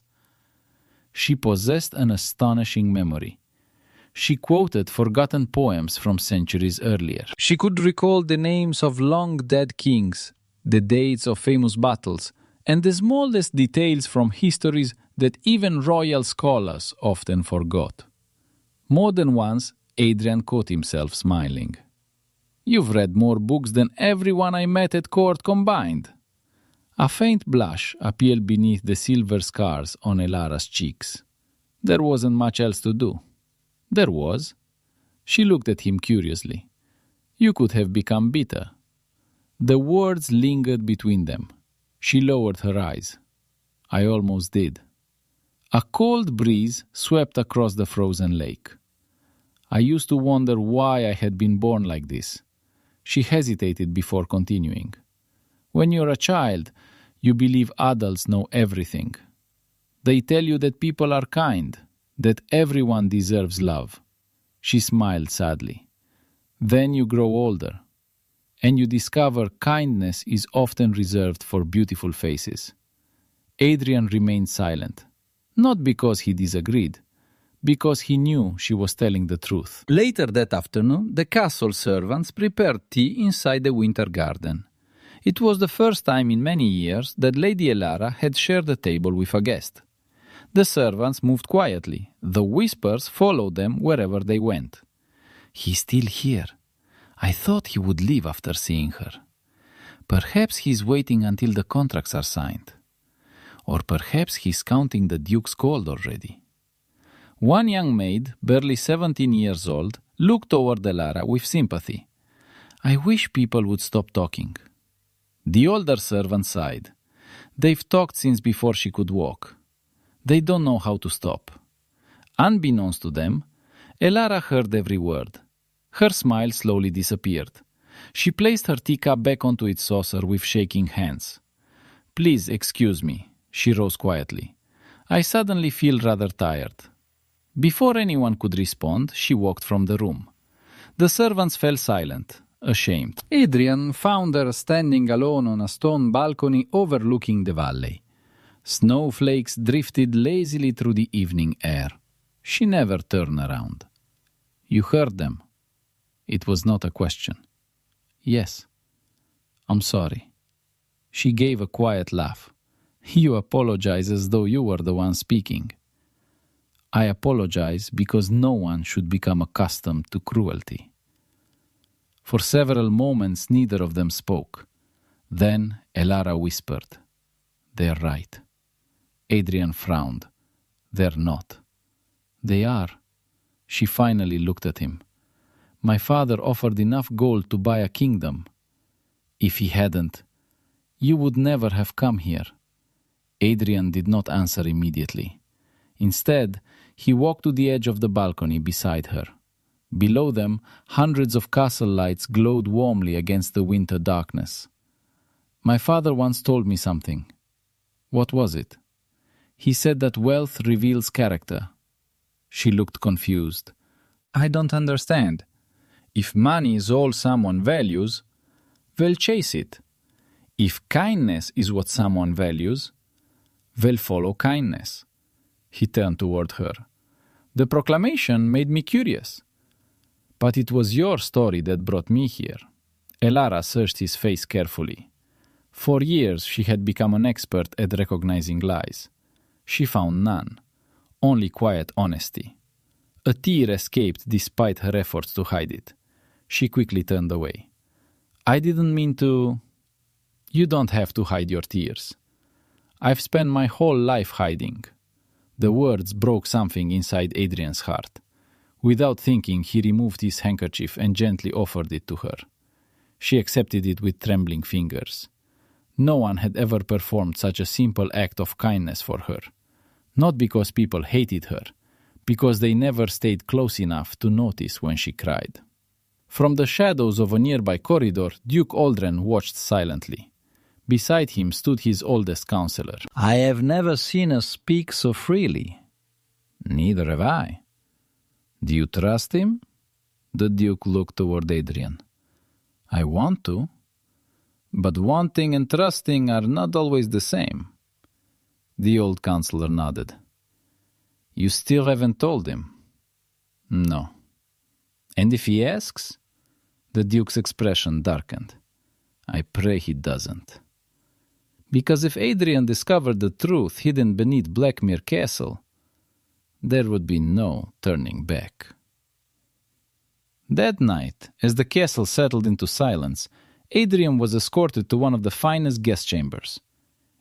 Speaker 2: She possessed an astonishing memory. She quoted forgotten poems from centuries earlier. She could recall the names of long-dead kings, the dates of famous battles, and the smallest details from histories that even royal scholars often forgot. More than once, Adrian caught himself smiling. "You've read more books than everyone I met at court combined." A faint blush appeared beneath the silver scars on Elara's cheeks. There wasn't much else to do. There was. She looked at him curiously. "You could have become bitter." The words lingered between them. She lowered her eyes. "I almost did." A cold breeze swept across the frozen lake. "I used to wonder why I had been born like this." She hesitated before continuing. "When you're a child, you believe adults know everything. They tell you that people are kind, that everyone deserves love." She smiled sadly. "Then you grow older, and you discover kindness is often reserved for beautiful faces." Adrian remained silent, not because he disagreed, because he knew she was telling the truth. Later that afternoon, the castle servants prepared tea inside the winter garden. It was the first time in many years that Lady Elara had shared a table with a guest. The servants moved quietly. The whispers followed them wherever they went. "He's still here. I thought he would leave after seeing her. Perhaps he's waiting until the contracts are signed. Or perhaps he's counting the Duke's gold already." One young maid, barely 17 years old, looked toward Elara with sympathy. "I wish people would stop talking." The older servant sighed. "They've talked since before she could walk. They don't know how to stop." Unbeknownst to them, Elara heard every word. Her smile slowly disappeared. She placed her teacup back onto its saucer with shaking hands. "Please excuse me," she rose quietly. "I suddenly feel rather tired." Before anyone could respond, she walked from the room. The servants fell silent, ashamed. Adrian found her standing alone on a stone balcony overlooking the valley. Snowflakes drifted lazily through the evening air. She never turned around. "You heard them." It was not a question. "Yes. I'm sorry." She gave a quiet laugh. "You apologize as though you were the one speaking." "I apologize because no one should become accustomed to cruelty." For several moments neither of them spoke. Then Elara whispered, "They're right." Adrian frowned. "They're not." "They are." She finally looked at him. "My father offered enough gold to buy a kingdom. If he hadn't, you would never have come here." Adrian did not answer immediately. Instead, he walked to the edge of the balcony beside her. Below them, hundreds of castle lights glowed warmly against the winter darkness. "My father once told me something." "What was it?" "He said that wealth reveals character." She looked confused. "I don't understand. If money is all someone values, they'll chase it. If kindness is what someone values, they'll follow kindness." He turned toward her. "The proclamation made me curious. But it was your story that brought me here." Elara searched his face carefully. For years she had become an expert at recognizing lies. She found none, only quiet honesty. A tear escaped despite her efforts to hide it. She quickly turned away. "I didn't mean to—" "You don't have to hide your tears. I've spent my whole life hiding." The words broke something inside Adrian's heart. Without thinking, he removed his handkerchief and gently offered it to her. She accepted it with trembling fingers. No one had ever performed such a simple act of kindness for her. Not because people hated her, because they never stayed close enough to notice when she cried. From the shadows of a nearby corridor, Duke Aldrin watched silently. Beside him stood his oldest counselor.
Speaker 3: "I have never seen her speak so freely."
Speaker 2: "Neither have I." "Do you trust him?" The Duke looked toward Adrian. "I want to. But wanting and trusting are not always the same." The old counselor nodded. "You still haven't told him?" "No." "And if he asks?" The Duke's expression darkened. "I pray he doesn't." Because if Adrian discovered the truth hidden beneath Blackmere Castle, there would be no turning back. That night, as the castle settled into silence, Adrian was escorted to one of the finest guest chambers.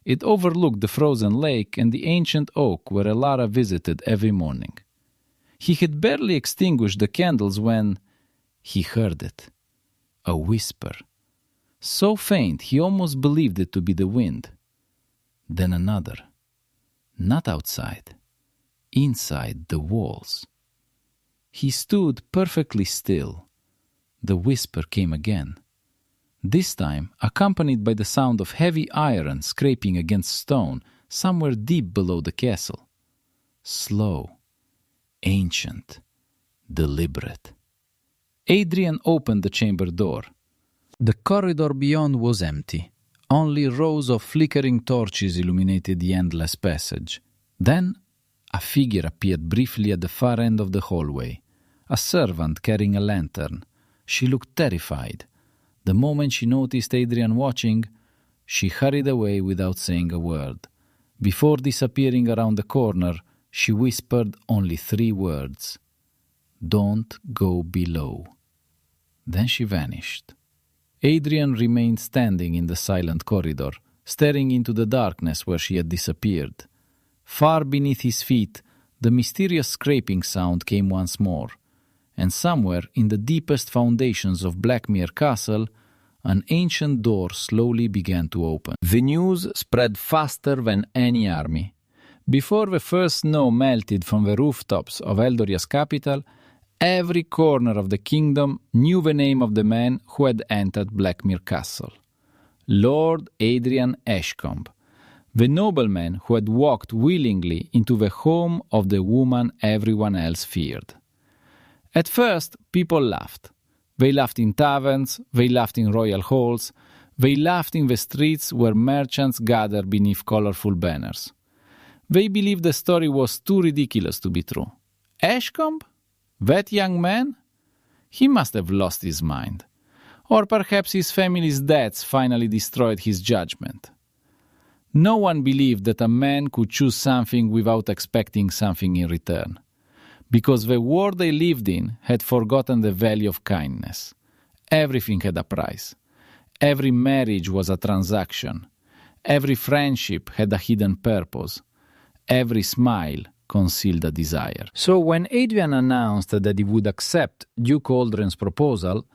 Speaker 2: It overlooked the frozen lake and the ancient oak where Elara visited every morning. He had barely extinguished the candles when he heard it. A whisper. So faint he almost believed it to be the wind. Then another. Not outside. Inside the walls. He stood perfectly still. The whisper came again. This time accompanied by the sound of heavy iron scraping against stone somewhere deep below the castle. Slow, ancient, deliberate. Adrian opened the chamber door. The corridor beyond was empty. Only rows of flickering torches illuminated the endless passage. Then a figure appeared briefly at the far end of the hallway. A servant carrying a lantern. She looked terrified. The moment she noticed Adrian watching, she hurried away without saying a word. Before disappearing around the corner, she whispered only 3 words. "Don't go below." Then she vanished. Adrian remained standing in the silent corridor, staring into the darkness where she had disappeared. Far beneath his feet, the mysterious scraping sound came once more, and somewhere in the deepest foundations of Blackmere Castle, an ancient door slowly began to open. The news spread faster than any army. Before the first snow melted from the rooftops of Eldoria's capital, every corner of the kingdom knew the name of the man who had entered Blackmere Castle. Lord Adrian Ashcombe, the nobleman who had walked willingly into the home of the woman everyone else feared. At first, people laughed. They laughed in taverns, they laughed in royal halls, they laughed in the streets where merchants gathered beneath colorful banners. They believed the story was too ridiculous to be true. Ashcombe? That young man? He must have lost his mind. Or perhaps his family's debts finally destroyed his judgment. No one believed that a man could choose something without expecting something in return. Because the world they lived in had forgotten the value of kindness. Everything had a price. Every marriage was a transaction. Every friendship had a hidden purpose. Every smile concealed a desire. So when Adrian announced that he would accept Duke Aldrin's proposal,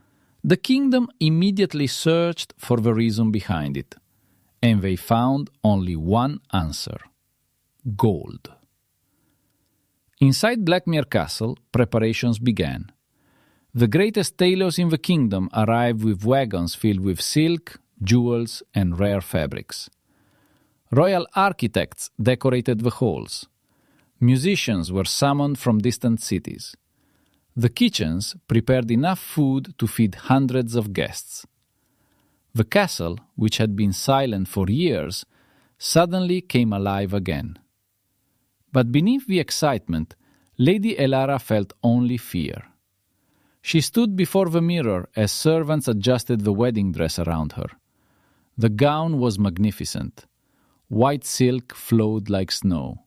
Speaker 2: the kingdom immediately searched for the reason behind it. And they found only one answer: gold. Inside Blackmere Castle, preparations began. The greatest tailors in the kingdom arrived with wagons filled with silk, jewels, and rare fabrics. Royal architects decorated the halls. Musicians were summoned from distant cities. The kitchens prepared enough food to feed hundreds of guests. The castle, which had been silent for years, suddenly came alive again. But beneath the excitement, Lady Elara felt only fear. She stood before the mirror as servants adjusted the wedding dress around her. The gown was magnificent. White silk flowed like snow.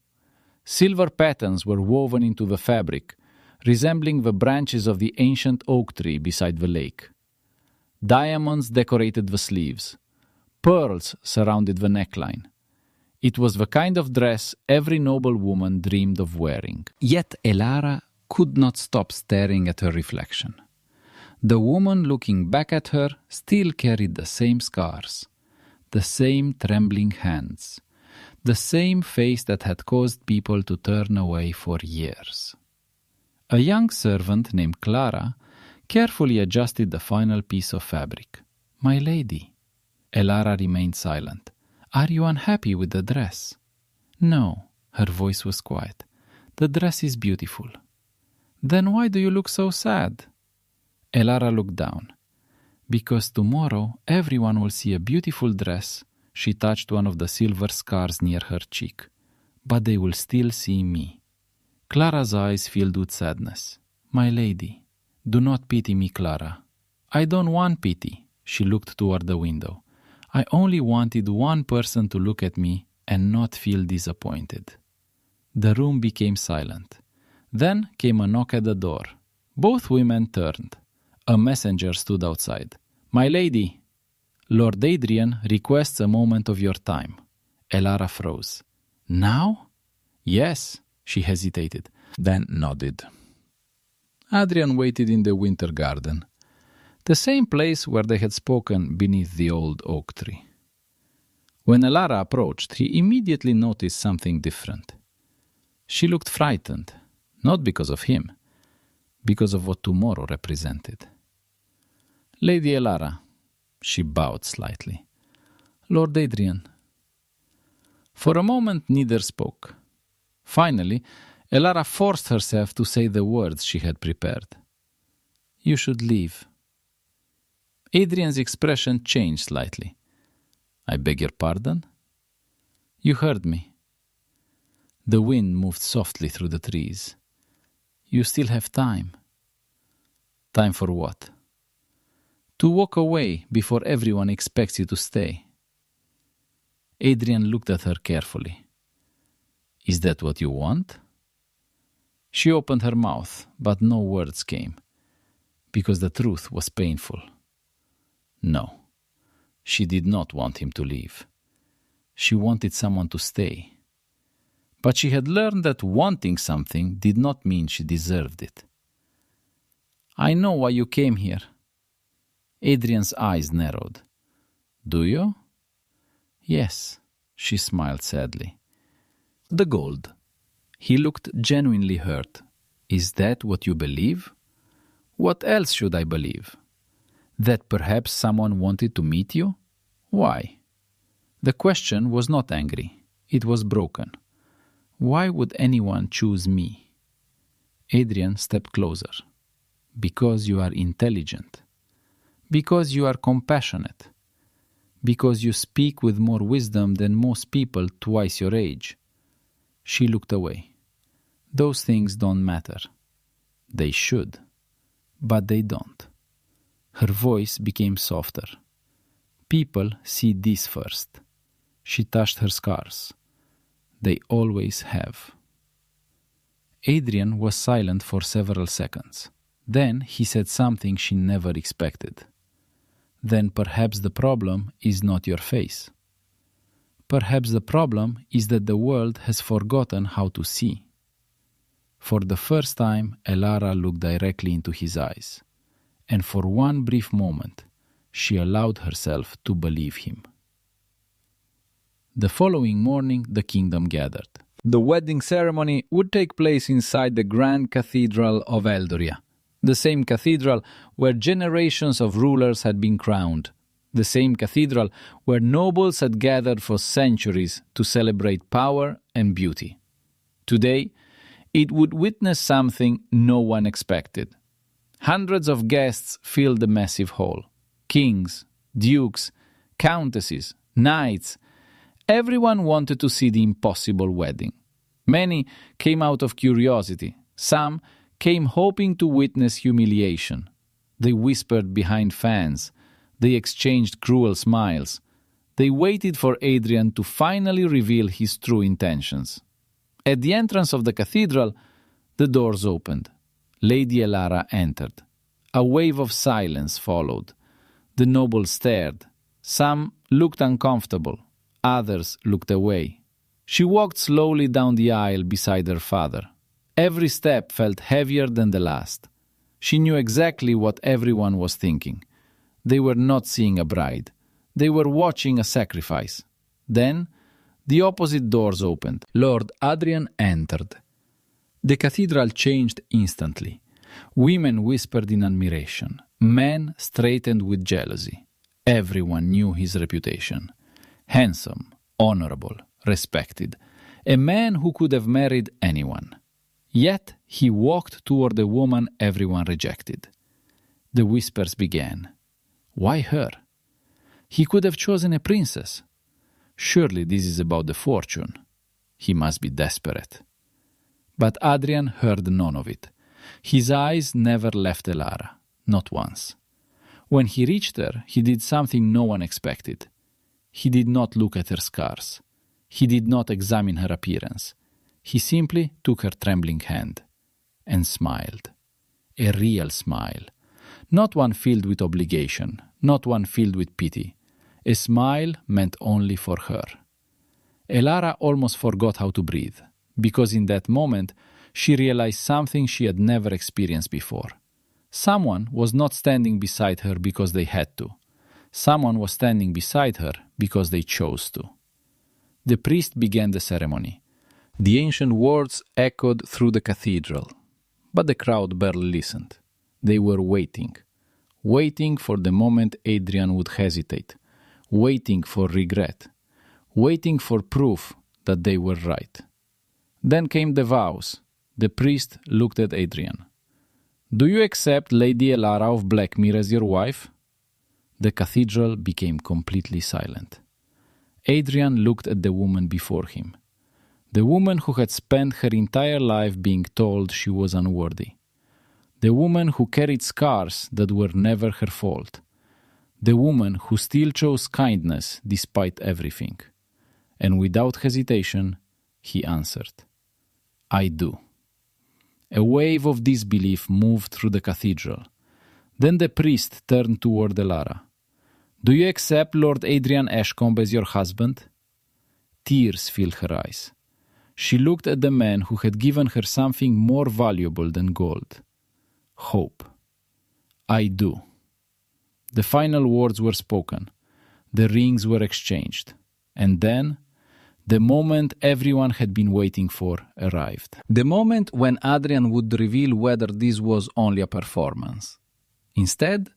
Speaker 2: Silver patterns were woven into the fabric, resembling the branches of the ancient oak tree beside the lake. Diamonds decorated the sleeves. Pearls surrounded the neckline. It was the kind of dress every noble woman dreamed of wearing. Yet Elara could not stop staring at her reflection. The woman looking back at her still carried the same scars, the same trembling hands, the same face that had caused people to turn away for years. A young servant named Clara carefully adjusted the final piece of fabric. "My lady." Elara remained silent. "Are you unhappy with the dress?" "No." Her voice was quiet. "The dress is beautiful." "Then why do you look so sad?" Elara looked down. "Because tomorrow everyone will see a beautiful dress." She touched one of the silver scars near her cheek. "But they will still see me." Clara's eyes filled with sadness. "My lady, do not pity me, Clara." "I don't want pity." She looked toward the window. "I only wanted one person to look at me and not feel disappointed." The room became silent. Then came a knock at the door. Both women turned. A messenger stood outside. "My lady." "Lord Adrian requests a moment of your time." Elara froze. "Now?" "Yes." She hesitated, then nodded. Adrian waited in the winter garden, the same place where they had spoken beneath the old oak tree. When Elara approached, he immediately noticed something different. She looked frightened, not because of him, because of what tomorrow represented. "Lady Elara," she bowed slightly. "Lord Adrian." For a moment neither spoke. Finally, Elara forced herself to say the words she had prepared. "You should leave." Adrian's expression changed slightly. "I beg your pardon?" "You heard me." The wind moved softly through the trees. "You still have time." "Time for what?" "To walk away before everyone expects you to stay." Adrian looked at her carefully. "Is that what you want?" She opened her mouth, but no words came, because the truth was painful. No, she did not want him to leave. She wanted someone to stay. But she had learned that wanting something did not mean she deserved it. "I know why you came here." Adrian's eyes narrowed. "Do you?" "Yes," she smiled sadly. "The gold." He looked genuinely hurt. "Is that what you believe?" "What else should I believe?" "That perhaps someone wanted to meet you?" "Why?" The question was not angry. It was broken. "Why would anyone choose me?" Adrian stepped closer. "Because you are intelligent. Because you are compassionate. Because you speak with more wisdom than most people twice your age." She looked away. "Those things don't matter." "They should, but they don't." Her voice became softer. "People see this first." She touched her scars. "They always have." Adrian was silent for several seconds. Then he said something she never expected. "Then perhaps the problem is not your face. Perhaps the problem is that the world has forgotten how to see." For the first time, Elara looked directly into his eyes, and for one brief moment, she allowed herself to believe him. The following morning, the kingdom gathered. The wedding ceremony would take place inside the Grand Cathedral of Eldoria, the same cathedral where generations of rulers had been crowned, the same cathedral where nobles had gathered for centuries to celebrate power and beauty. Today, it would witness something no one expected. Hundreds of guests filled the massive hall. Kings, dukes, countesses, knights. Everyone wanted to see the impossible wedding. Many came out of curiosity. Some came hoping to witness humiliation. They whispered behind fans. They exchanged cruel smiles. They waited for Adrian to finally reveal his true intentions. At the entrance of the cathedral, the doors opened. Lady Elara entered. A wave of silence followed. The nobles stared. Some looked uncomfortable. Others looked away. She walked slowly down the aisle beside her father. Every step felt heavier than the last. She knew exactly what everyone was thinking. They were not seeing a bride. They were watching a sacrifice. Then, the opposite doors opened. Lord Adrian entered. The cathedral changed instantly. Women whispered in admiration. Men straightened with jealousy. Everyone knew his reputation. Handsome, honorable, respected. A man who could have married anyone. Yet he walked toward the woman everyone rejected. The whispers began. Why her? He could have chosen a princess. Surely this is about the fortune. He must be desperate. But Adrian heard none of it. His eyes never left Elara, not once. When he reached her, he did something no one expected. He did not look at her scars. He did not examine her appearance. He simply took her trembling hand and smiled. A real smile. Not one filled with obligation, not one filled with pity. A smile meant only for her. Elara almost forgot how to breathe, because in that moment she realized something she had never experienced before. Someone was not standing beside her because they had to. Someone was standing beside her because they chose to. The priest began the ceremony. The ancient words echoed through the cathedral, but the crowd barely listened. They were waiting for the moment Adrian would hesitate, waiting for regret, waiting for proof that they were right. Then came the vows. The priest looked at Adrian. Do you accept Lady Elara of Blackmere as your wife? The cathedral became completely silent. Adrian looked at the woman before him. The woman who had spent her entire life being told she was unworthy. The woman who carried scars that were never her fault. The woman who still chose kindness despite everything. And without hesitation, he answered, I do. A wave of disbelief moved through the cathedral. Then the priest turned toward Elara. Do you accept Lord Adrian Ashcombe as your husband? Tears filled her eyes. She looked at the man who had given her something more valuable than gold. Hope. I do. The final words were spoken. The rings were exchanged. And then, the moment everyone had been waiting for arrived. The moment when Adrian would reveal whether this was only a performance. Instead,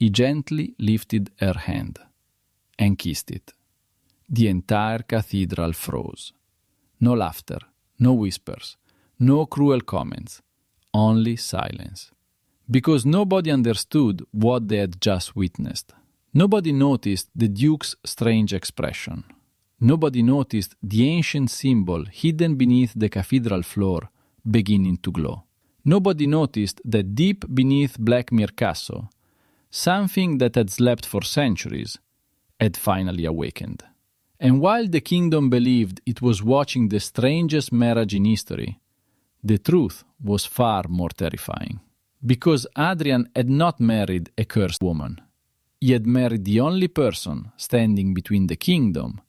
Speaker 2: he gently lifted her hand and kissed it. The entire cathedral froze. No laughter, no whispers, no cruel comments, only silence. Because nobody understood what they had just witnessed. Nobody noticed the Duke's strange expression. Nobody noticed the ancient symbol hidden beneath the cathedral floor beginning to glow. Nobody noticed that deep beneath Blackmere Castle, something that had slept for centuries had finally awakened. And while the kingdom believed it was watching the strangest marriage in history, the truth was far more terrifying. Because Adrian had not married a cursed woman. He had married the only person standing between the kingdom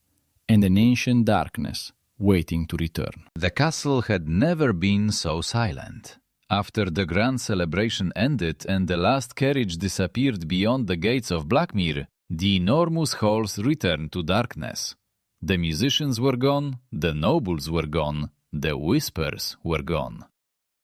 Speaker 2: and an ancient darkness waiting to return.
Speaker 1: The castle had never been so silent. After the grand celebration ended and the last carriage disappeared beyond the gates of Blackmere, the enormous halls returned to darkness. The musicians were gone, the nobles were gone, the whispers were gone.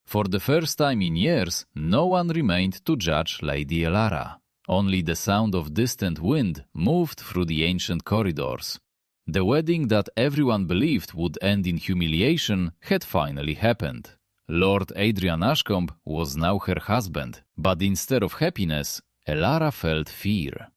Speaker 1: For the first time in years, no one remained to judge Lady Elara. Only the sound of distant wind moved through the ancient corridors. The wedding that everyone believed would end in humiliation had finally happened. Lord Adrian Ashcombe was now her husband, but instead of happiness, Elara felt fear.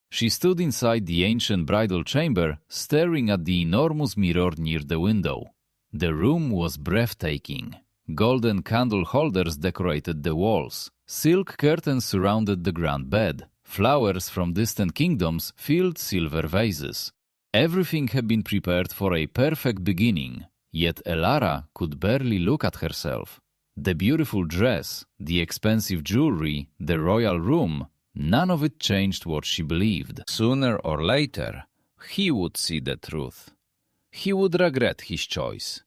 Speaker 1: She stood inside the ancient bridal chamber, staring at the enormous mirror near the window. The room was breathtaking. Golden candle holders decorated the walls. Silk curtains surrounded the grand bed. Flowers from distant kingdoms filled silver vases. Everything had been prepared for a perfect beginning, yet Elara could barely look at herself. The beautiful dress, the expensive jewelry, the royal room, none of it changed what she believed. Sooner or later, he would see the truth. he would regret his choice.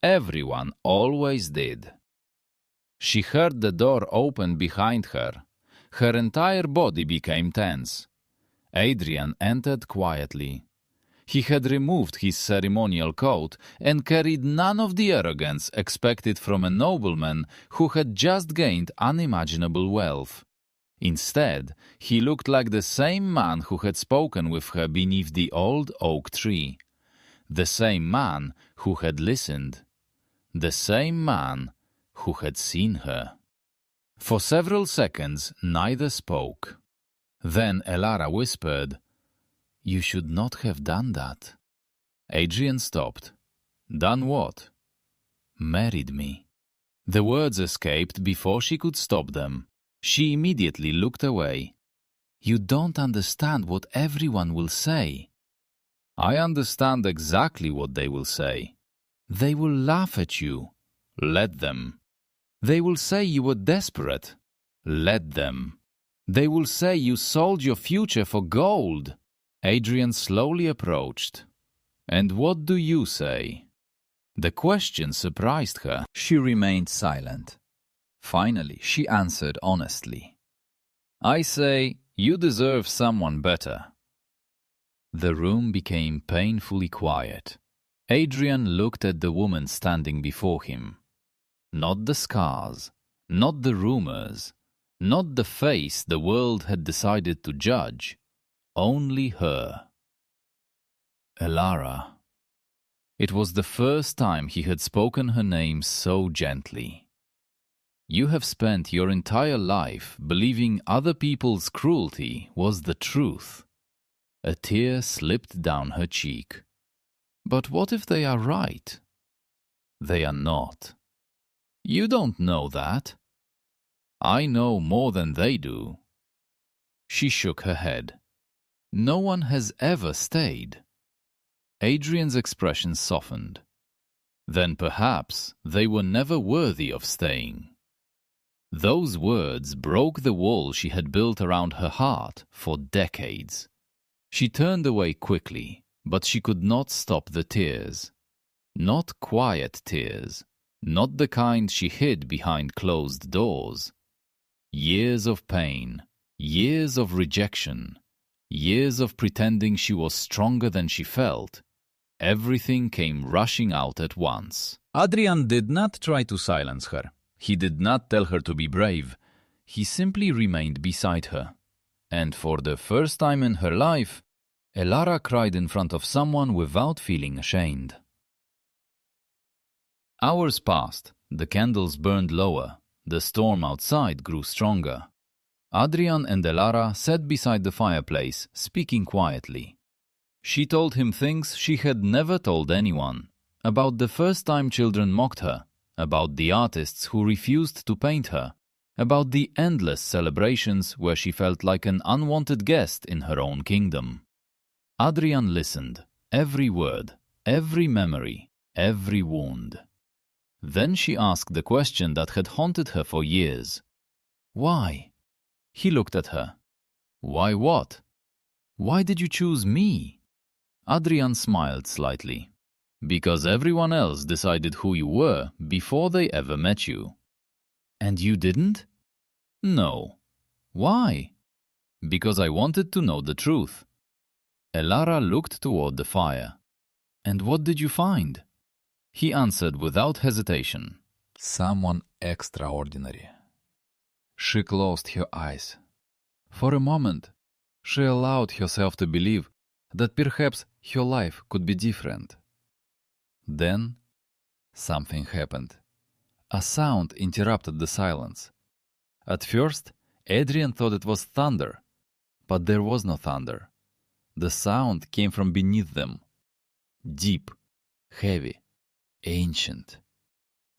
Speaker 1: Everyone always did. She heard the door open behind her. Her entire body became tense. Adrian entered quietly. He had removed his ceremonial coat and carried none of the arrogance expected from a nobleman who had just gained unimaginable wealth. Instead, he looked like the same man who had spoken with her beneath the old oak tree. The same man who had listened. The same man who had seen her. For several seconds, neither spoke. Then Elara whispered, "You should not have done that." Adrian stopped. "Done what?" "Married me." The words escaped before she could stop them. She immediately looked away. "You don't understand what everyone will say." "I understand exactly what they will say." "They will laugh at you." "Let them." "They will say you were desperate." "Let them." "They will say you sold your future for gold." Adrian slowly approached. "And what do you say?" The question surprised her.
Speaker 3: She remained silent. Finally, she answered honestly.
Speaker 1: "I say you deserve someone better." The room became painfully quiet. Adrian looked at the woman standing before him. Not the scars, not the rumors, not the face the world had decided to judge. Only her. Elara. It was the first time he had spoken her name so gently. "You have spent your entire life believing other people's cruelty was the truth." A tear slipped down her cheek. "But what if they are right?" "They are not." "You don't know that." "I know more than they do." She shook her head. "No one has ever stayed." Adrian's expression softened. Then perhaps they were never worthy of staying. Those words broke the wall she had built around her heart for decades. She turned away quickly, but she could not stop the tears. Not quiet tears, not the kind she hid behind closed doors. Years of pain, years of rejection, years of pretending she was stronger than she felt. Everything came rushing out at once. Adrian did not try to silence her. He did not tell her to be brave. He simply remained beside her. And for the first time in her life, Elara cried in front of someone without feeling ashamed. Hours passed. The candles burned lower. The storm outside grew stronger. Adrian and Elara sat beside the fireplace, speaking quietly. She told him things she had never told anyone. About the first time children mocked her. About the artists who refused to paint her. About the endless celebrations where she felt like an unwanted guest in her own kingdom. Adrian listened. Every word, every memory, every wound. Then she asked the question that had haunted her for years. "Why?" He looked at her. "Why what? Why did you choose me?" Adrian smiled slightly. "Because everyone else decided who you were before they ever met you." "And you didn't?" "No." "Why?" "Because I wanted to know the truth." Elara looked toward the fire. "And what did you find?" He answered without hesitation.
Speaker 3: Someone extraordinary. She closed her eyes. For a moment, she allowed herself to believe that perhaps her life could be different. Then, something happened. A sound interrupted the silence. At first, Adrian thought it was thunder, but there was no thunder. The sound came from beneath them. Deep, heavy, ancient.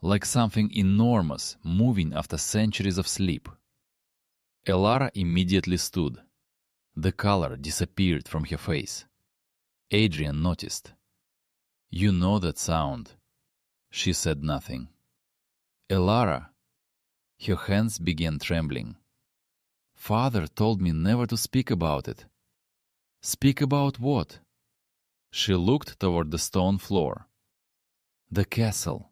Speaker 3: Like something enormous moving after centuries of sleep. Elara immediately stood. The color disappeared from her face. Adrian noticed. "You know that sound." She said nothing. "Elara." Her hands began trembling. "Father told me never to speak about it." "Speak about what?" She looked toward the stone floor. The castle.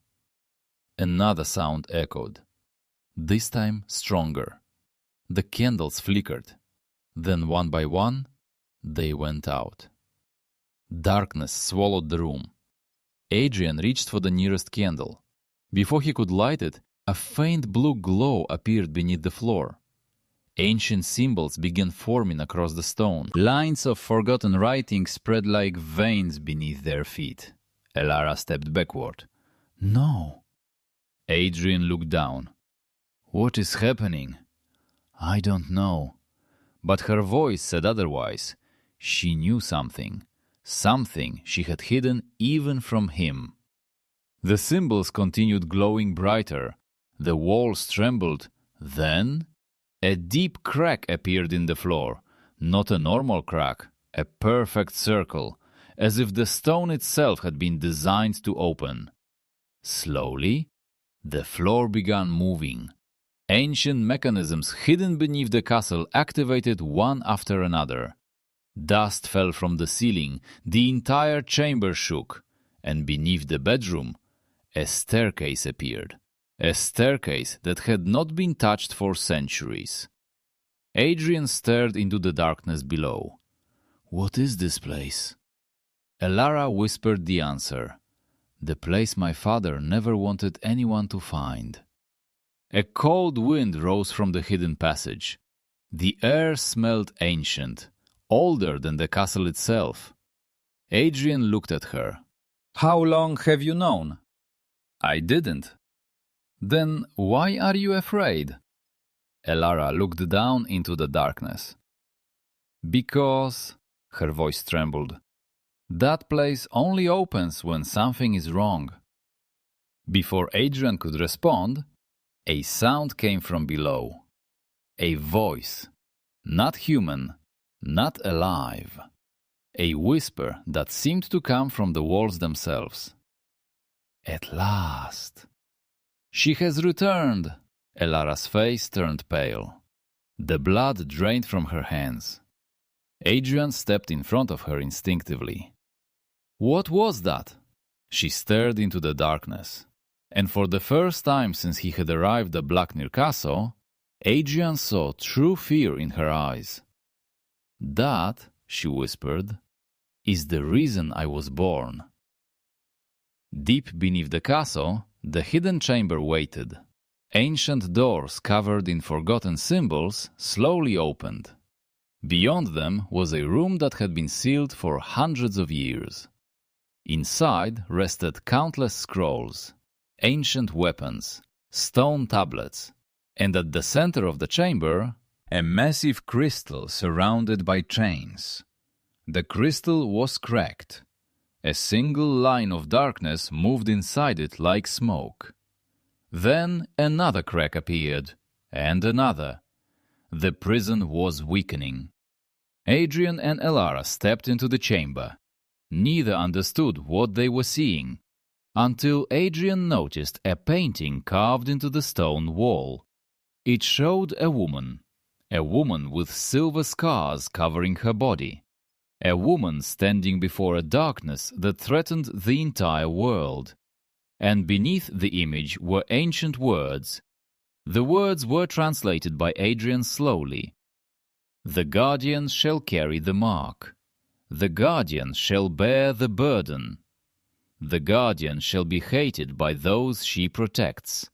Speaker 3: Another sound echoed, this time stronger. The candles flickered. Then one by one, they went out. Darkness swallowed the room. Adrian reached for the nearest candle. Before he could light it, a faint blue glow appeared beneath the floor. Ancient symbols began forming across the stone.
Speaker 1: Lines of forgotten writing spread like veins beneath their feet. Elara stepped backward.
Speaker 2: No.
Speaker 1: Adrian looked down. What is happening? I don't know. But her voice said otherwise. She knew something. Something she had hidden even from him. The symbols continued glowing brighter. The walls trembled. Then a deep crack appeared in the floor. Not a normal crack, a perfect circle, as if the stone itself had been designed to open. Slowly, the floor began moving. Ancient mechanisms hidden beneath the castle activated one after another. Dust fell from the ceiling, the entire chamber shook, and beneath the bedroom, a staircase appeared. A staircase that had not been touched for centuries. Adrian stared into the darkness below. What is this place? Elara whispered the answer. The place my father never wanted anyone to find. A cold wind rose from the hidden passage. The air smelled ancient, older than the castle itself. Adrian looked at her.
Speaker 2: How long have you known?
Speaker 1: I didn't.
Speaker 2: Then why are you afraid?
Speaker 1: Elara looked down into the darkness.
Speaker 2: Because, her voice trembled, that place only opens when something is wrong.
Speaker 1: Before Adrian could respond, a sound came from below. A voice, not human, not alive. A whisper that seemed to come from the walls themselves. At last. She has returned. Elara's face turned pale. The blood drained from her hands. Adrian stepped in front of her instinctively. What was that? She stared into the darkness. And for the first time since he had arrived at Blackmere Castle, Adrian saw true fear in her eyes. That, she whispered, is the reason I was born. Deep beneath the castle, the hidden chamber waited. Ancient doors covered in forgotten symbols slowly opened. Beyond them was a room that had been sealed for hundreds of years. Inside rested countless scrolls, ancient weapons, stone tablets, and at the center of the chamber, a massive crystal surrounded by chains. The crystal was cracked. A single line of darkness moved inside it like smoke. Then another crack appeared, and another. The prison was weakening. Adrian and Elara stepped into the chamber. Neither understood what they were seeing, until Adrian noticed a painting carved into the stone wall. It showed a woman with silver scars covering her body. A woman standing before a darkness that threatened the entire world. And beneath the image were ancient words. The words were translated by Adrian slowly. The guardian shall carry the mark. The guardian shall bear the burden. The guardian shall be hated by those she protects.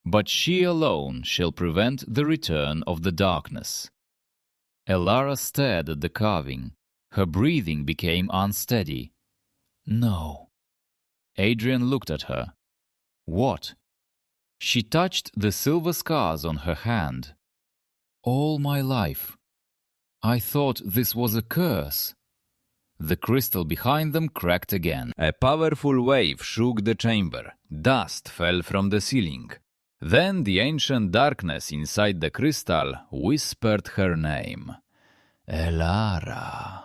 Speaker 1: But she alone shall prevent the return of the darkness. Elara stared at the carving. Her breathing became unsteady. No. Adrian looked at her. What? She touched the silver scars on her hand. All my life. I thought this was a curse. The crystal behind them cracked again. A powerful wave shook the chamber. Dust fell from the ceiling. Then the ancient darkness inside the crystal whispered her name. Elara.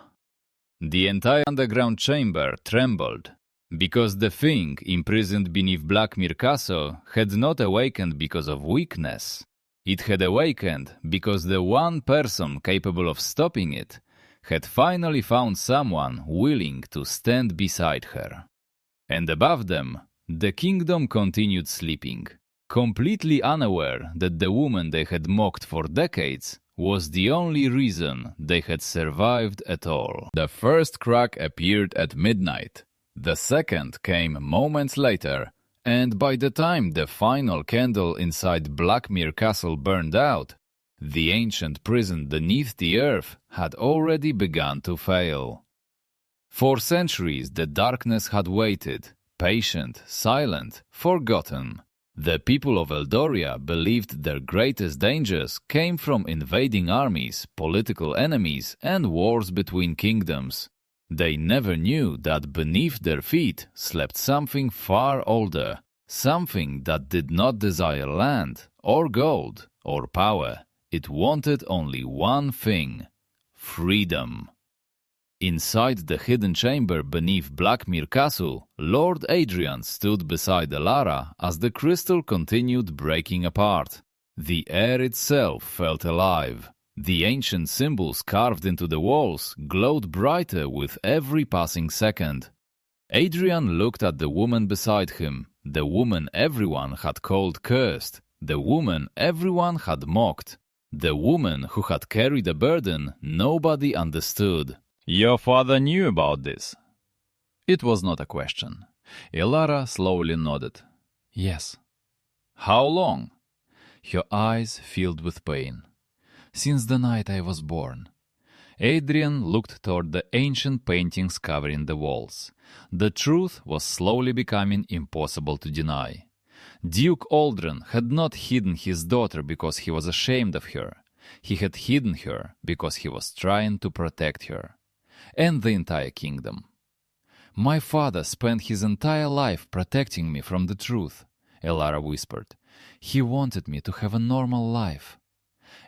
Speaker 1: The entire underground chamber trembled, because the thing imprisoned beneath Blackmere Castle had not awakened because of weakness. It had awakened because the one person capable of stopping it had finally found someone willing to stand beside her. And above them, the kingdom continued sleeping, completely unaware that the woman they had mocked for decades was the only reason they had survived at all. The first crack appeared at midnight. The second came moments later, and by the time the final candle inside Blackmere Castle burned out, the ancient prison beneath the earth had already begun to fail. For centuries the darkness had waited, patient, silent, forgotten. The people of Eldoria believed their greatest dangers came from invading armies, political enemies, and wars between kingdoms. They never knew that beneath their feet slept something far older, something that did not desire land, or gold, or power. It wanted only one thing: freedom. Inside the hidden chamber beneath Blackmere Castle, Lord Adrian stood beside Elara as the crystal continued breaking apart. The air itself felt alive. The ancient symbols carved into the walls glowed brighter with every passing second. Adrian looked at the woman beside him, the woman everyone had called cursed, the woman everyone had mocked, the woman who had carried a burden nobody understood.
Speaker 2: Your father knew about this? It was not a question. Elara slowly nodded. Yes. How long? Her eyes filled with pain. Since the night I was born. Adrian looked toward the ancient paintings covering the walls. The truth was slowly becoming impossible to deny. Duke Aldrin had not hidden his daughter because he was ashamed of her. He had hidden her because he was trying to protect her. And the entire kingdom. My father spent his entire life protecting me from the truth, Elara whispered. He wanted me to have a normal life.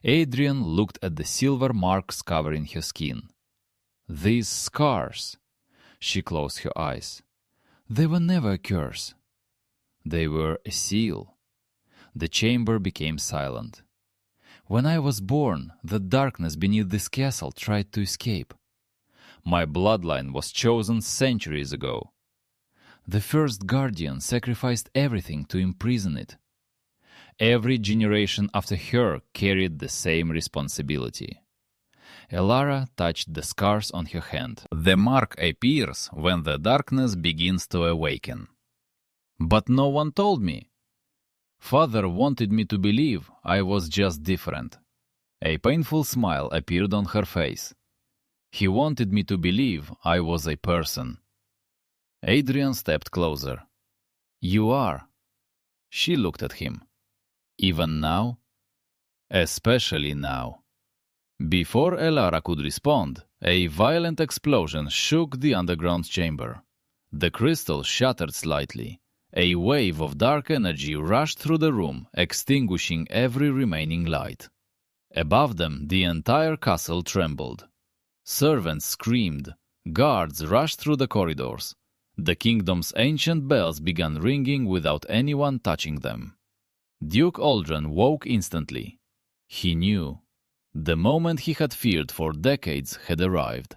Speaker 2: Adrian looked at the silver marks covering her skin. These scars. She closed her eyes. They were never a curse. They were a seal. The chamber became silent. When I was born, the darkness beneath this castle tried to escape. My bloodline was chosen centuries ago. The first guardian sacrificed everything to imprison it. Every generation after her carried the same responsibility. Elara touched the scars on her hand. The mark appears when the darkness begins to awaken. But no one told me. Father wanted me to believe I was just different. A painful smile appeared on her face. He wanted me to believe I was a person. Adrian stepped closer. You are. She looked at him. Even now? Especially now. Before Elara could respond, a violent explosion shook the underground chamber. The crystal shattered slightly. A wave of dark energy rushed through the room, extinguishing every remaining light. Above them, the entire castle trembled. Servants screamed. Guards rushed through the corridors. The kingdom's ancient bells began ringing without anyone touching them. Duke Aldrin woke instantly. He knew. The moment he had feared for decades had arrived.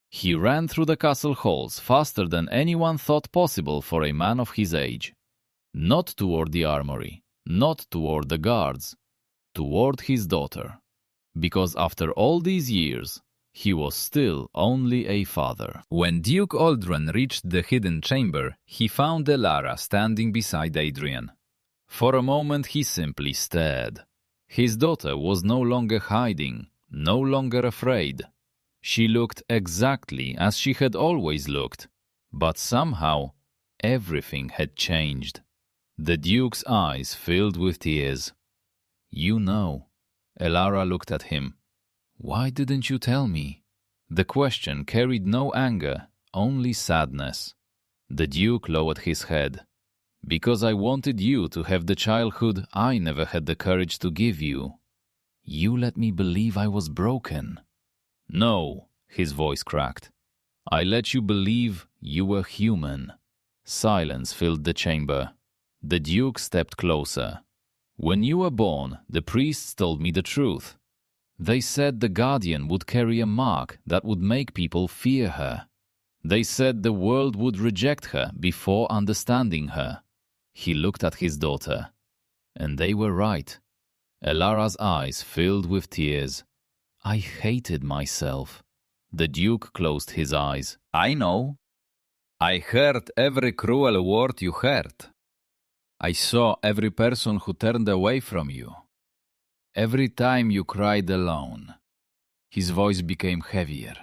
Speaker 2: He ran through the castle halls faster than anyone thought possible for a man of his age. Not toward the armory, not toward the guards, toward his daughter. Because after all these years, he was still only a father. When Duke Aldrin reached the hidden chamber, he found Elara standing beside Adrian. For a moment he simply stared. His daughter was no longer hiding, no longer afraid. She looked exactly as she had always looked, but somehow everything had changed. The Duke's eyes filled with tears. You know. Elara looked at him. Why didn't you tell me? The question carried no anger, only sadness. The Duke lowered his head. Because I wanted you to have the childhood I never had the courage to give you. You let me believe I was broken. No, his voice cracked. I let you believe you were human. Silence filled the chamber. The Duke stepped closer. When you were born, the priests told me the truth.
Speaker 1: They said the guardian would carry a mark that would make people fear her. They said the world would reject her before understanding her. He looked at his daughter, and they were right. Elara's eyes filled with tears. I hated myself. The Duke closed his eyes.
Speaker 3: I know. I heard every cruel word you heard. I saw every person who turned away from you. Every time you cried alone. His voice became heavier.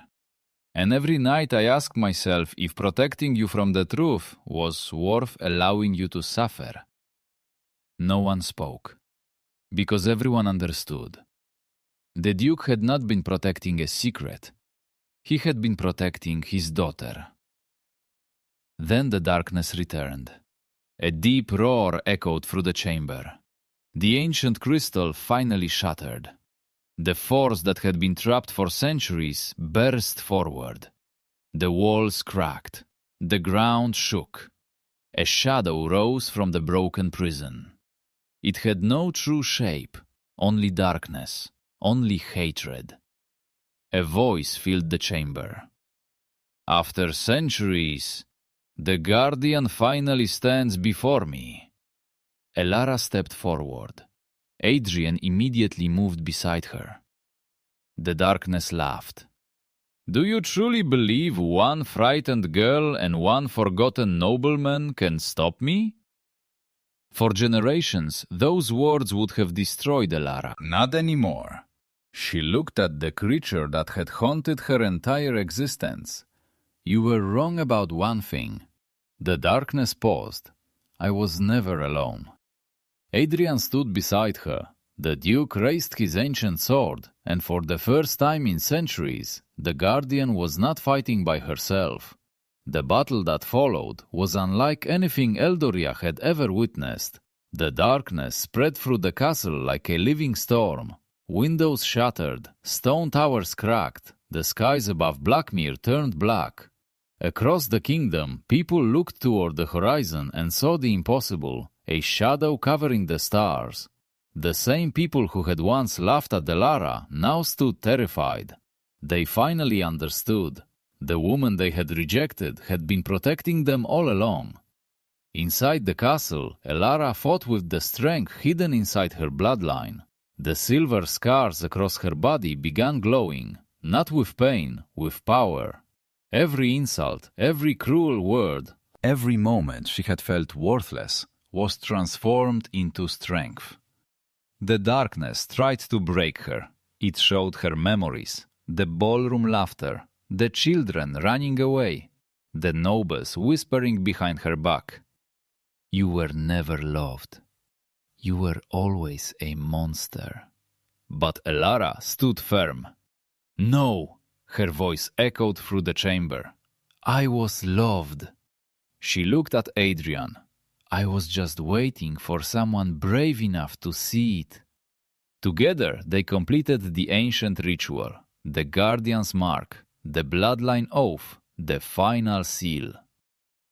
Speaker 3: And every night I asked myself if protecting you from the truth was worth allowing you to suffer. No one spoke, because everyone understood. The Duke had not been protecting a secret. He had been protecting his daughter. Then the darkness returned. A deep roar echoed through the chamber. The ancient crystal finally shattered. The force that had been trapped for centuries burst forward. The walls cracked. The ground shook. A shadow rose from the broken prison. It had no true shape, only darkness, only hatred. A voice filled the chamber. After centuries, the guardian finally stands before me. Elara stepped forward. Adrian immediately moved beside her. The darkness laughed. Do you truly believe one frightened girl and one forgotten nobleman can stop me? For generations, those words would have destroyed Elara. Not anymore. She looked at the creature that had haunted her entire existence. You were wrong about one thing. The darkness paused. I was never alone. Adrian stood beside her. The Duke raised his ancient sword, and for the first time in centuries, the Guardian was not fighting by herself. The battle that followed was unlike anything Eldoria had ever witnessed. The darkness spread through the castle like a living storm. Windows shattered, stone towers cracked, the skies above Blackmere turned black. Across the kingdom, people looked toward the horizon and saw the impossible, a shadow covering the stars. The same people who had once laughed at Elara now stood terrified. They finally understood. The woman they had rejected had been protecting them all along. Inside the castle, Elara fought with the strength hidden inside her bloodline. The silver scars across her body began glowing, not with pain, with power. Every insult, every cruel word, every moment she had felt worthless was transformed into strength. The darkness tried to break her. It showed her memories, the ballroom laughter, the children running away, the nobles whispering behind her back. You were never loved. You were always a monster. But Elara stood firm. No, her voice echoed through the chamber. I was loved. She looked at Adrian. I was just waiting for someone brave enough to see it. Together they completed the ancient ritual, the Guardian's mark, the bloodline oath, the final seal.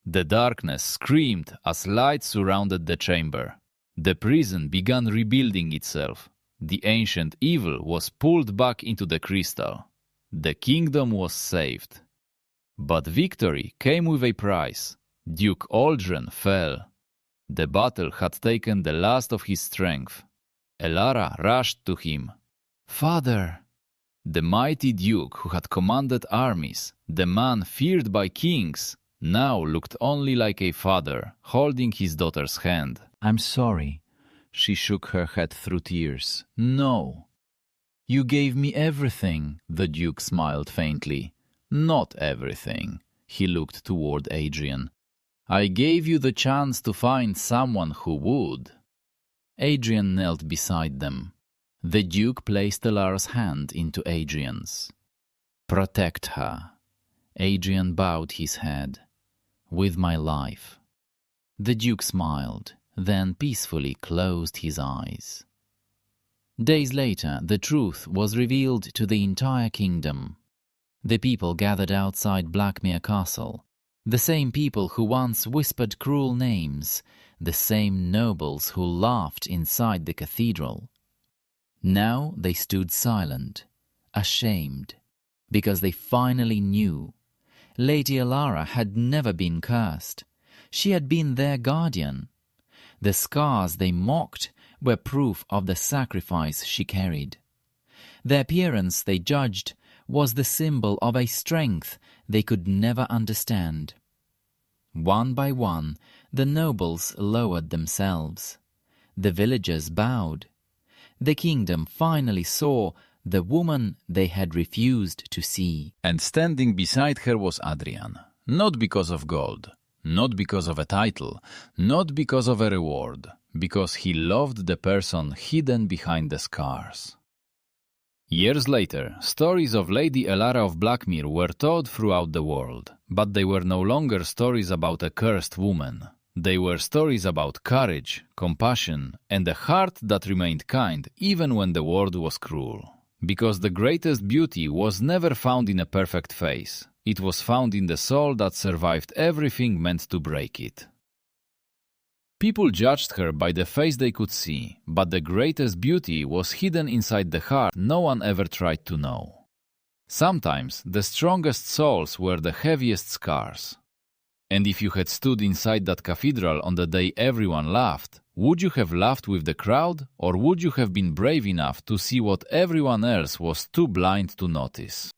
Speaker 3: The darkness screamed as light surrounded the chamber. The prison began rebuilding itself. The ancient evil was pulled back into the crystal. The kingdom was saved. But victory came with a price. Duke Aldrin fell. The battle had taken the last of his strength. Elara rushed to him. Father! The mighty Duke who had commanded armies, the man feared by kings, now looked only like a father holding his daughter's hand. I'm sorry. She shook her head through tears. No. You gave me everything, the Duke smiled faintly. Not everything. He looked toward Adrian. I gave you the chance to find someone who would. Adrian knelt beside them. The Duke placed Elara's hand into Adrian's. Protect her. Adrian bowed his head. With my life. The Duke smiled, then peacefully closed his eyes. Days later, the truth was revealed to the entire kingdom. The people gathered outside Blackmere Castle, the same people who once whispered cruel names, the same nobles who laughed inside the cathedral.
Speaker 1: Now they stood silent, ashamed, because they finally knew. Lady Elara had never been cursed. She had been their guardian. The scars they mocked were proof of the sacrifice she carried. The appearance they judged was the symbol of a strength they could never understand. One by one, the nobles lowered themselves. The villagers bowed. The kingdom finally saw the woman they had refused to see.
Speaker 2: And standing beside her was Adrian, not because of gold, not because of a title, not because of a reward, because he loved the person hidden behind the scars. Years later, stories of Lady Elara of Blackmere were told throughout the world, but they were no longer stories about a cursed woman. They were stories about courage, compassion, and a heart that remained kind even when the world was cruel. Because the greatest beauty was never found in a perfect face. It was found in the soul that survived everything meant to break it. People judged her by the face they could see, but the greatest beauty was hidden inside the heart no one ever tried to know. Sometimes the strongest souls were the heaviest scars. And if you had stood inside that cathedral on the day everyone laughed, would you have laughed with the crowd, or would you have been brave enough to see what everyone else was too blind to notice?